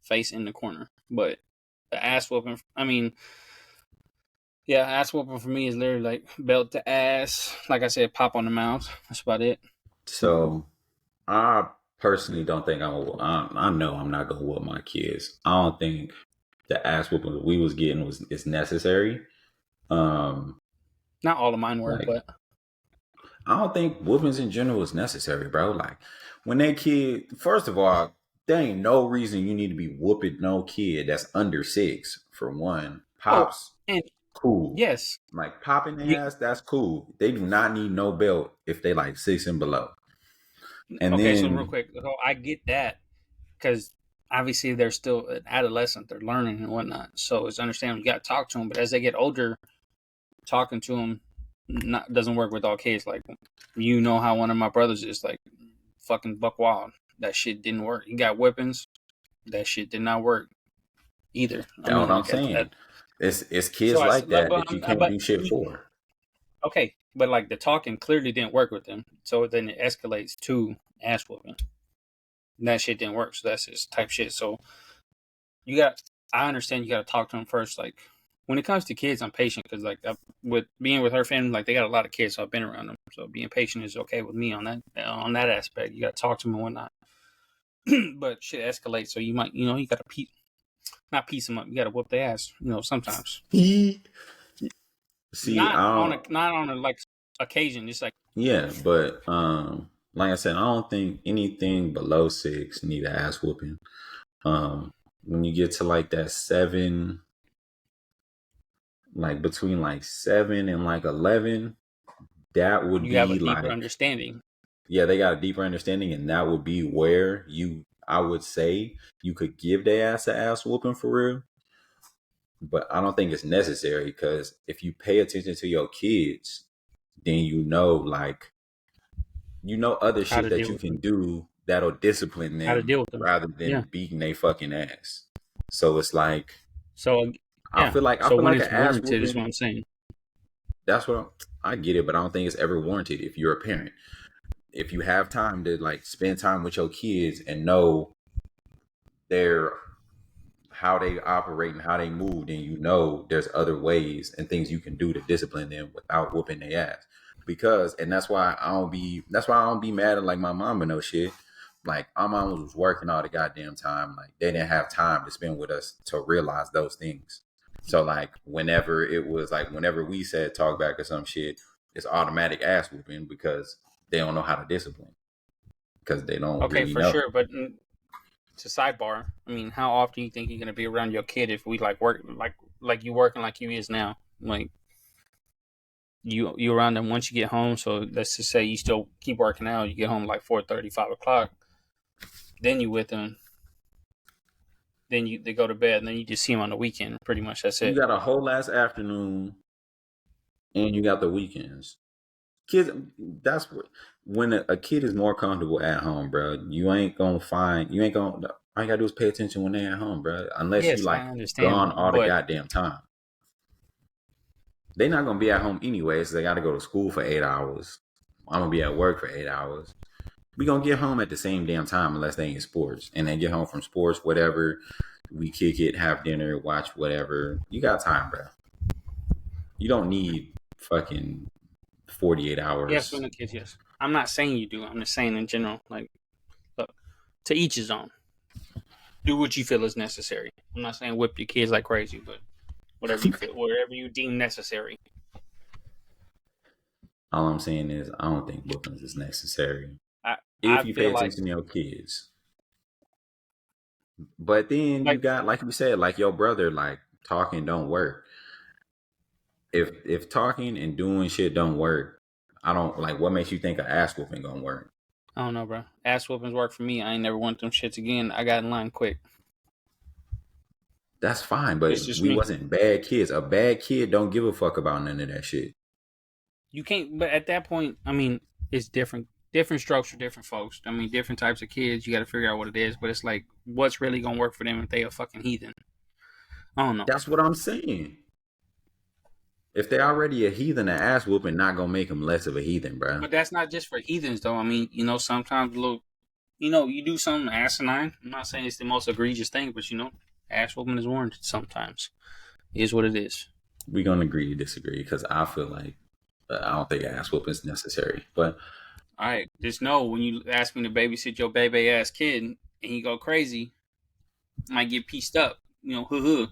Speaker 2: Face in the corner. But the ass whooping, I mean, yeah, ass whooping for me is literally like belt to ass. Like I said, pop on the mouth. That's about it.
Speaker 1: So I personally don't think I know I'm not gonna whoop my kids. I don't think the ass whooping that we was getting was is necessary. Um,
Speaker 2: Not all of mine were,
Speaker 1: like
Speaker 2: but
Speaker 1: I don't think whoopings in general is necessary, bro. Like when that kid, first of all, there ain't no reason you need to be whooping no kid that's under 6 for one.
Speaker 2: oh,
Speaker 1: Pops,
Speaker 2: and
Speaker 1: cool.
Speaker 2: yes,
Speaker 1: Like popping
Speaker 2: you,
Speaker 1: their ass, that's cool. They do not need no belt if they like 6 and below. And
Speaker 2: okay. So real
Speaker 1: then
Speaker 2: quick, so I get that because obviously they're still an adolescent, they're learning and whatnot. So it's understandable you got to talk to them, but as they get older, talking to them doesn't work with all kids. Like how one of my brothers is like fucking buck wild. That shit didn't work. He got weapons. That shit did not work either. I
Speaker 1: that's
Speaker 2: mean,
Speaker 1: what I'm
Speaker 2: like
Speaker 1: saying. It's
Speaker 2: so
Speaker 1: kids like that
Speaker 2: but,
Speaker 1: that you can't do shit for.
Speaker 2: okay, but like the talking clearly didn't work with them. So then it escalates to ass whooping. And that shit didn't work. So that's just type shit. So you got, I understand you got to talk to them first. Like when it comes to kids, I'm patient because like with being with her family, like they got a lot of kids, so I've been around them. So being patient is okay with me on that aspect. You got to talk to them and whatnot. But shit escalates, so you might, you got to not piece them up. You got to whoop their ass, sometimes.
Speaker 1: See, I don't.
Speaker 2: Not on a like occasion. It's like
Speaker 1: Yeah, but like I said, I don't think anything below 6 need an ass whooping. When you get to like that 7, like between like 7 and like 11, that would
Speaker 2: you have a
Speaker 1: be
Speaker 2: deeper
Speaker 1: like,
Speaker 2: understanding.
Speaker 1: yeah, they got a deeper understanding, and that would be where I would say you could give their ass an ass whooping for real. But I don't think it's necessary because if you pay attention to your kids, then like other
Speaker 2: How
Speaker 1: shit
Speaker 2: to
Speaker 1: that
Speaker 2: deal
Speaker 1: you
Speaker 2: with
Speaker 1: can
Speaker 2: them.
Speaker 1: do that'll discipline
Speaker 2: How to
Speaker 1: them
Speaker 2: deal with them.
Speaker 1: rather
Speaker 2: Yeah.
Speaker 1: than beating they fucking ass. So it's like
Speaker 2: So
Speaker 1: I
Speaker 2: yeah.
Speaker 1: feel like I
Speaker 2: So
Speaker 1: feel
Speaker 2: when
Speaker 1: like an
Speaker 2: it's
Speaker 1: ass
Speaker 2: warranted is what
Speaker 1: whooping.
Speaker 2: I'm saying.
Speaker 1: That's what I get it, but I don't think it's ever warranted if you're a parent. If you have time to like spend time with your kids and know their how they operate and how they move, then there's other ways and things you can do to discipline them without whooping their ass. Because and that's why I don't be mad at like my mom and no shit. Like our mom was working all the goddamn time. Like they didn't have time to spend with us to realize those things. So like whenever we said talk back or some shit, it's automatic ass whooping because they don't know how to discipline. Because they don't
Speaker 2: Okay,
Speaker 1: really
Speaker 2: for
Speaker 1: know.
Speaker 2: sure. But it's a sidebar. I mean, how often you think you're gonna be around your kid if we like work like you working like you is now? Like you around them once you get home. So let's just say you still keep working out. You get home like 4:30, 5 o'clock. Then you with them. Then they go to bed. And then you just see them on the weekend. Pretty much that's
Speaker 1: You
Speaker 2: it.
Speaker 1: got a whole last afternoon and you got the weekends. Kids, that's what when a kid is more comfortable at home, bro. You ain't gonna. All you gotta do is pay attention when they're at home, bro. Unless you
Speaker 2: Yes,
Speaker 1: like
Speaker 2: I understand,
Speaker 1: gone all the
Speaker 2: but
Speaker 1: goddamn time. They're not gonna be at home anyway, so they got to go to school for 8 hours. I'm gonna be at work for 8 hours. We gonna get home at the same damn time unless they in sports, and then get home from sports, whatever. We kick it, have dinner, watch whatever. You got time, bro. You don't need fucking 48
Speaker 2: Yes,
Speaker 1: hours.
Speaker 2: when the kids, yes. I'm not saying you do. I'm just saying in general. Like, look, to each his own. Do what you feel is necessary. I'm not saying whip your kids like crazy, but whatever you feel, whatever you deem necessary.
Speaker 1: All I'm saying is, I don't think whoopings is necessary
Speaker 2: I
Speaker 1: if
Speaker 2: I
Speaker 1: you pay
Speaker 2: feel like
Speaker 1: attention to your kids. But then you
Speaker 2: like
Speaker 1: got, like you said, like your brother, like talking don't work. If talking and doing shit don't work, I don't like. What makes you think an ass whooping gonna work?
Speaker 2: I don't know, bro. Ass whoopings work for me. I ain't never want them shits again. I got in line quick.
Speaker 1: That's fine,
Speaker 2: It's
Speaker 1: but
Speaker 2: just
Speaker 1: we
Speaker 2: me.
Speaker 1: wasn't bad kids. A bad kid don't give a fuck about none of that shit.
Speaker 2: You can't. But at that point, I mean, it's different. Different strokes for different folks. I mean, different types of kids. You got to figure out what it is. But it's like, what's really gonna work for them if they a fucking heathen? I don't know.
Speaker 1: That's what I'm saying. If they're already a heathen, an ass whooping not gonna make them less of a heathen, bro.
Speaker 2: But that's not just for heathens, though. I mean, sometimes look, you do something asinine. I'm not saying it's the most egregious thing, but ass whooping is warranted sometimes. It is what it is.
Speaker 1: We gonna agree to disagree because I feel like I don't think ass whooping is necessary. But
Speaker 2: All right, just know when you ask me to babysit your baby ass kid and he go crazy, I might get pieced up. Hoo.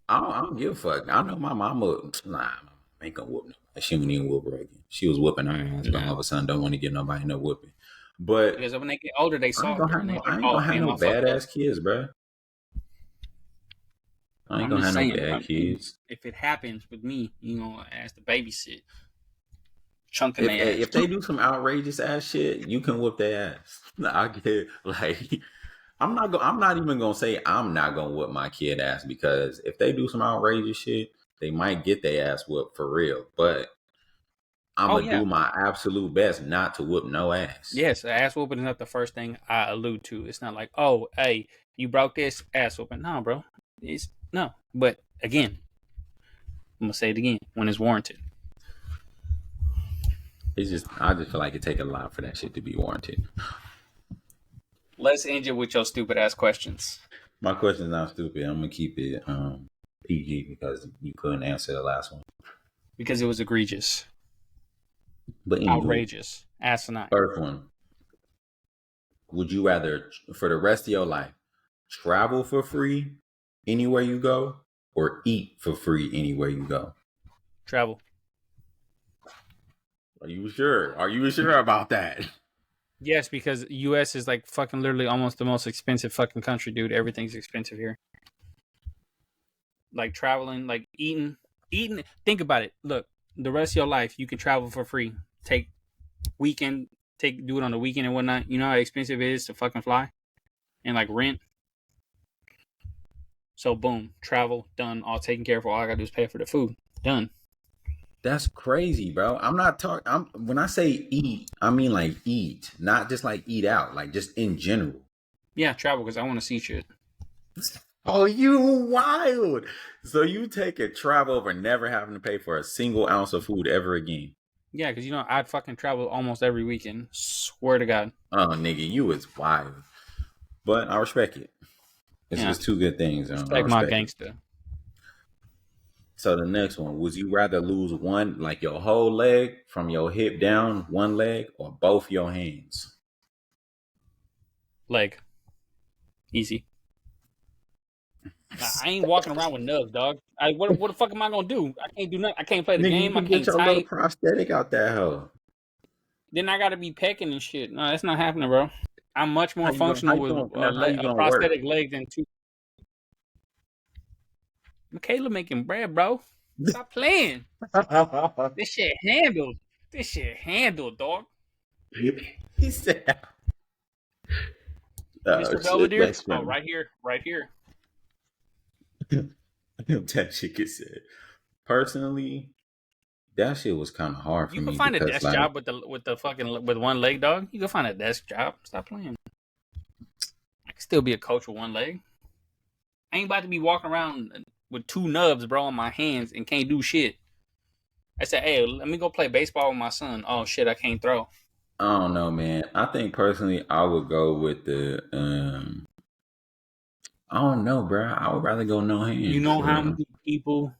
Speaker 1: I don't give a fuck. I know my mama. Nah, ain't gonna whoop nobody. She wouldn't even whoop her again. She was whooping her ass, but all
Speaker 2: Nah,
Speaker 1: of a sudden don't want to give nobody no whooping. But
Speaker 2: because when they get older, they softer and they like,
Speaker 1: I ain't
Speaker 2: oh
Speaker 1: gonna have
Speaker 2: damn,
Speaker 1: no
Speaker 2: I fucked up.
Speaker 1: badass kids, bro. I ain't
Speaker 2: I'm
Speaker 1: gonna
Speaker 2: just
Speaker 1: have no
Speaker 2: saying,
Speaker 1: bad
Speaker 2: I mean,
Speaker 1: kids.
Speaker 2: if it happens with me, I ask to babysit, chunking
Speaker 1: If
Speaker 2: their ass.
Speaker 1: if they do some outrageous ass shit, you can whoop their ass. I get like I'm not even gonna say I'm not gonna whoop my kid ass because if they do some outrageous shit, they might get their ass whooped for real. But I'm
Speaker 2: Oh
Speaker 1: gonna
Speaker 2: yeah,
Speaker 1: do my absolute best not to whoop no ass.
Speaker 2: yes, ass whooping is not the first thing I allude to. It's not like, oh, hey, you broke this ass whooping. No, bro, it's no. But again, I'm gonna say it again when it's warranted.
Speaker 1: It's just I just feel like it take a lot for that shit to be warranted.
Speaker 2: Let's end it with your stupid ass questions
Speaker 1: My question is not stupid. I'm gonna keep it PG because you couldn't answer the last one.
Speaker 2: because it was egregious,
Speaker 1: But anywho,
Speaker 2: outrageous, asinine.
Speaker 1: first one. Would you rather, for the rest of your life, travel for free anywhere you go, or eat for free anywhere you go?
Speaker 2: Travel.
Speaker 1: Are you sure? Are you sure about that?
Speaker 2: Yes, because U.S. is like fucking literally almost the most expensive fucking country, dude. Everything's expensive here. Like traveling, like eating. Think about it. Look, the rest of your life, you can travel for free. Take weekend, do it on the weekend and whatnot. You know how expensive it is to fucking fly and like rent. So boom, travel done, all taken care of. All I gotta do is pay for the food. Done.
Speaker 1: That's crazy, bro. I'm not talking. I'm When I say eat, I mean like eat, not just like eat out, like just in general.
Speaker 2: Yeah, travel because I want to see shit.
Speaker 1: Oh, you wild! So you take a travel over never having to pay for a single ounce of food ever again?
Speaker 2: Yeah, because I'd fucking travel almost every weekend. Swear to God.
Speaker 1: Oh, nigga, you is wild. But I respect it.
Speaker 2: Yeah,
Speaker 1: It's two good things. I
Speaker 2: respect my
Speaker 1: respect it.
Speaker 2: gangster.
Speaker 1: So the next one, would you rather lose one, like your whole leg from your hip down, one leg, or both your hands?
Speaker 2: Leg. Easy. I ain't walking around with nubs, dog. What the fuck am I gonna do? I can't do nothing. I can't play the
Speaker 1: Nigga, you
Speaker 2: game. I
Speaker 1: can get
Speaker 2: can't
Speaker 1: your little
Speaker 2: type.
Speaker 1: prosthetic out that hoe.
Speaker 2: Then I gotta be pecking and shit. No, that's not happening, bro. I'm much more
Speaker 1: How
Speaker 2: functional
Speaker 1: you
Speaker 2: with
Speaker 1: going now how you
Speaker 2: a
Speaker 1: gonna work?
Speaker 2: prosthetic leg than two. Michaela making bread, bro. Stop playing. This shit handled. This shit handled, dog.
Speaker 1: He said, oh
Speaker 2: Mr.
Speaker 1: shit,
Speaker 2: Belvedere.
Speaker 1: that's
Speaker 2: Oh,
Speaker 1: funny.
Speaker 2: right here, right here.
Speaker 1: That shit get said. Personally, that shit was kind of hard for
Speaker 2: You can
Speaker 1: me
Speaker 2: find a
Speaker 1: because
Speaker 2: desk
Speaker 1: like
Speaker 2: job with the fucking with one leg, dog. You can find a desk job. Stop playing. I can still be a coach with one leg. I ain't about to be walking around with 2 nubs, bro, on my hands and can't do shit. I said, hey, let me go play baseball with my son. Oh shit, I can't throw.
Speaker 1: I don't know, man. I think personally, I would go with the. I don't know, bro. I would rather go no
Speaker 2: You
Speaker 1: hands
Speaker 2: know
Speaker 1: for
Speaker 2: how
Speaker 1: real.
Speaker 2: many people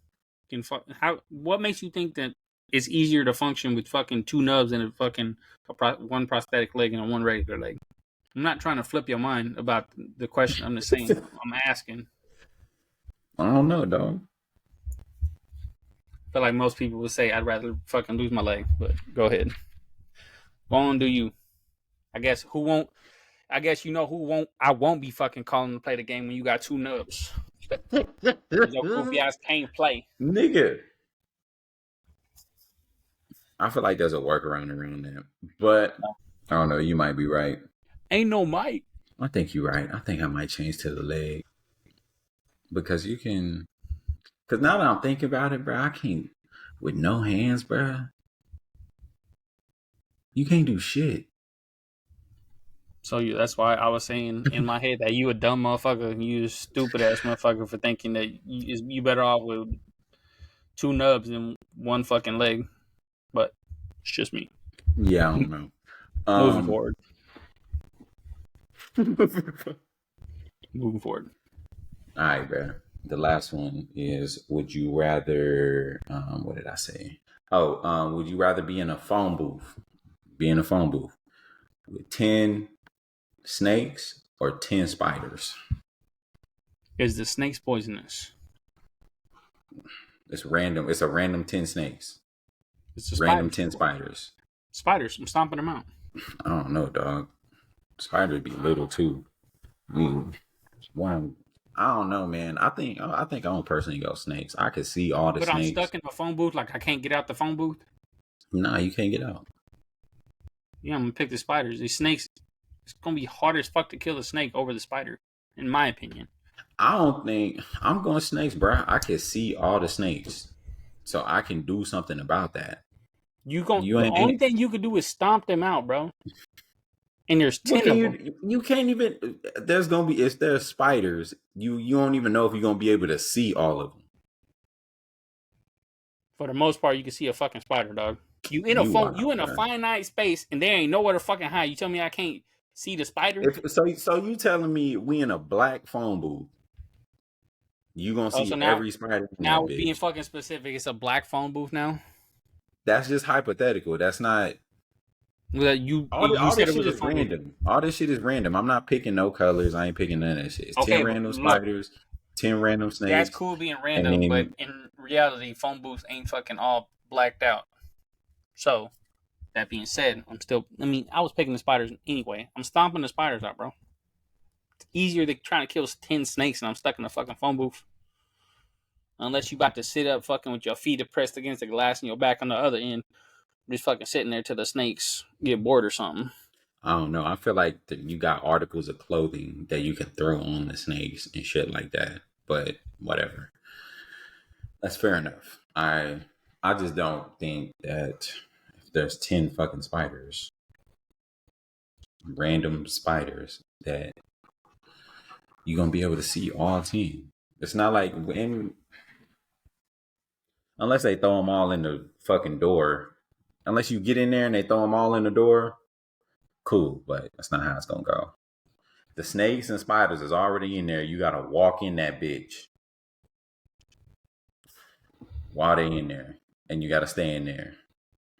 Speaker 2: can how? What makes you think that it's easier to function with fucking 2 nubs and a fucking one prosthetic leg and a one regular leg? I'm not trying to flip your mind about the question. I'm just saying. I'm asking.
Speaker 1: I don't know, dog.
Speaker 2: I feel like most people would say I'd rather fucking lose my leg, but go ahead. Go on, do you? I guess who won't? I guess you know who won't. I won't be fucking calling to play the game when you got 2 nubs. Cause your goofy ass can't play.
Speaker 1: Nigga. I feel like there's a workaround around that, but I don't know. You might be right.
Speaker 2: Ain't no Mike.
Speaker 1: I think you're right. I think I might change to the leg because you can. Because now that I'm thinking about it, bro, I can't with no hands, bro. You can't do shit.
Speaker 2: So that's why I was saying in my head that you a dumb motherfucker. You a stupid ass motherfucker for thinking that you better off with 2 nubs than one fucking leg. But it's just me.
Speaker 1: Yeah, I don't know.
Speaker 2: Moving
Speaker 1: Um,
Speaker 2: forward. Moving forward.
Speaker 1: all right, bro. The last one is: would you rather? What did I say? Oh, would you rather be in a phone booth? Be in a phone booth with 10 snakes or 10 spiders?
Speaker 2: Is the snakes poisonous?
Speaker 1: It's random. It's a random 10 snakes.
Speaker 2: It's the
Speaker 1: Random
Speaker 2: spiders.
Speaker 1: 10 spiders.
Speaker 2: Spiders. I'm stomping them out.
Speaker 1: I don't know, dog. Spiders be little too. One. I don't know, man. I think I don't personally go snakes. I could see all the
Speaker 2: But I'm
Speaker 1: snakes.
Speaker 2: stuck in a phone booth. Like I can't get out the phone booth.
Speaker 1: Nah, you can't get out.
Speaker 2: Yeah, I'm gonna pick the spiders. These snakes. It's gonna be hard as fuck to kill the snake over the spider, in my opinion.
Speaker 1: I don't think I'm going snakes, bro. I can see all the snakes, so I can do something about that. You
Speaker 2: The only
Speaker 1: ain't.
Speaker 2: thing you could do is stomp them out, bro. And there's
Speaker 1: What
Speaker 2: 10
Speaker 1: can
Speaker 2: of them.
Speaker 1: you can't even. There's gonna be. If there's spiders, you don't even know if you're gonna be able to see all of them.
Speaker 2: For the most part, you can see a fucking spider, dog.
Speaker 1: You
Speaker 2: You
Speaker 1: wild,
Speaker 2: in a
Speaker 1: bro.
Speaker 2: finite space, and there ain't nowhere to fucking hide. You tell me I can't see the spider?
Speaker 1: If so, you telling me we in a black phone booth? You gonna
Speaker 2: Oh, so
Speaker 1: see every spider in that
Speaker 2: now being
Speaker 1: bitch?
Speaker 2: fucking specific, it's a black phone booth now.
Speaker 1: That's just hypothetical. That's not.
Speaker 2: Well, you
Speaker 1: All
Speaker 2: said
Speaker 1: this
Speaker 2: it
Speaker 1: shit
Speaker 2: was a
Speaker 1: is
Speaker 2: phone booth.
Speaker 1: random. All this shit is random. I'm not picking no colors. I ain't picking none of that shit. It's ten
Speaker 2: Okay, but
Speaker 1: random
Speaker 2: look,
Speaker 1: spiders, 10 random
Speaker 2: that's
Speaker 1: snakes,
Speaker 2: cool being
Speaker 1: and
Speaker 2: random, but
Speaker 1: then
Speaker 2: in reality, phone booths ain't fucking all blacked out. So that being said, I mean, I was picking the spiders anyway. I'm stomping the spiders out, bro. It's easier than trying to kill 10 snakes, and I'm stuck in a fucking phone booth. Unless you about to sit up fucking with your feet pressed against the glass and your back on the other end, just fucking sitting there till the snakes get bored or something.
Speaker 1: I don't know. I feel like you got articles of clothing that you can throw on the snakes and shit like that. But whatever. That's fair enough. I just don't think that if there's 10 fucking spiders, random spiders, that you're gonna be able to see all 10. It's not like unless they throw them all in the fucking door. Unless you get in there and they throw them all in the door, cool. But that's not how it's gonna go. The snakes and spiders is already in there. You gotta walk in that bitch while they in there, and you gotta stay in there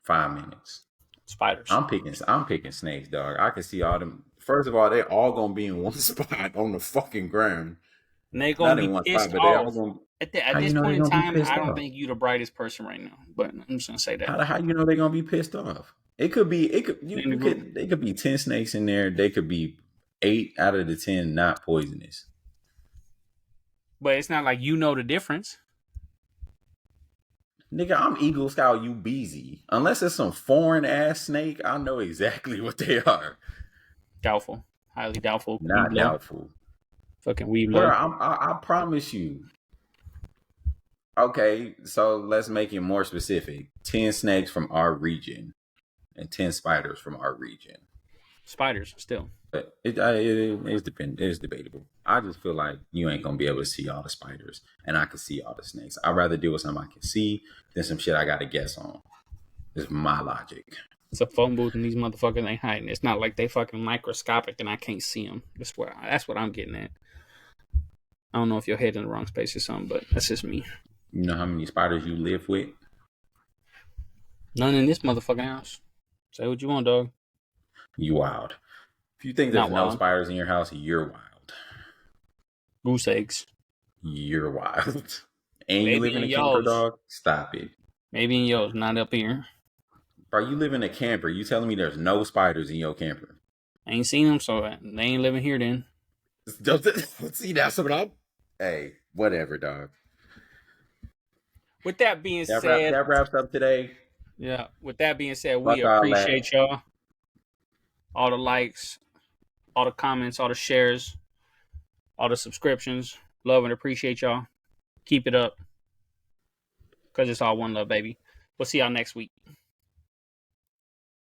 Speaker 1: 5 minutes.
Speaker 2: Spiders.
Speaker 1: I'm picking snakes, dog. I can see all them. First of all, they all gonna be in one spot on the fucking ground.
Speaker 2: And they gonna
Speaker 1: Not
Speaker 2: be
Speaker 1: in one spot,
Speaker 2: pissed
Speaker 1: but they all
Speaker 2: off.
Speaker 1: gonna.
Speaker 2: At
Speaker 1: How you
Speaker 2: this
Speaker 1: know
Speaker 2: point
Speaker 1: they're
Speaker 2: in
Speaker 1: gonna be
Speaker 2: time,
Speaker 1: pissed
Speaker 2: I don't
Speaker 1: off?
Speaker 2: think you're the brightest person right now. But I'm just gonna say that.
Speaker 1: How you know they're gonna be pissed off?
Speaker 2: In the group.
Speaker 1: They could be 10 snakes in there. They could be 8 out of the 10 not poisonous.
Speaker 2: But it's not like you know the difference.
Speaker 1: Nigga, I'm Eagle Scout, you Beezy. Unless it's some foreign ass snake, I know exactly what they are.
Speaker 2: Doubtful. Highly doubtful.
Speaker 1: Not doubtful.
Speaker 2: Fucking weeb
Speaker 1: Bro,
Speaker 2: low.
Speaker 1: I promise you. Okay, so let's make it more specific. 10 snakes from our region and 10 spiders from our region.
Speaker 2: Spiders still.
Speaker 1: But it is debatable. I just feel like you ain't gonna be able to see all the spiders, and I can see all the snakes. I'd rather deal with something I can see than some shit I got to guess on. It's my logic.
Speaker 2: It's a phone booth and these motherfuckers ain't hiding. It's not like they fucking microscopic and I can't see them. That's what I'm getting at. I don't know if your head in the wrong space or something, but that's just me.
Speaker 1: You know how many spiders you live with?
Speaker 2: None in this motherfucking house. Say what you want, dog.
Speaker 1: You wild. If you think there's
Speaker 2: Not
Speaker 1: no
Speaker 2: wild.
Speaker 1: spiders in your house, you're wild.
Speaker 2: Goose eggs.
Speaker 1: You're wild. And you
Speaker 2: Maybe
Speaker 1: live in
Speaker 2: in
Speaker 1: a camper,
Speaker 2: yours.
Speaker 1: dog? Stop it.
Speaker 2: Maybe in yours, not up here.
Speaker 1: Bro, you live in a camper. You telling me there's no spiders in your camper?
Speaker 2: I ain't seen them, so they ain't living here then.
Speaker 1: See, that's what I'm. Hey, whatever, dog.
Speaker 2: With that being said,
Speaker 1: That wraps up today.
Speaker 2: yeah. With that being said, we
Speaker 1: Fuck all that.
Speaker 2: appreciate y'all. All the likes, all the comments, all the shares, all the subscriptions. Love and appreciate y'all. Keep it up. Because it's all one love, baby. We'll see y'all next week.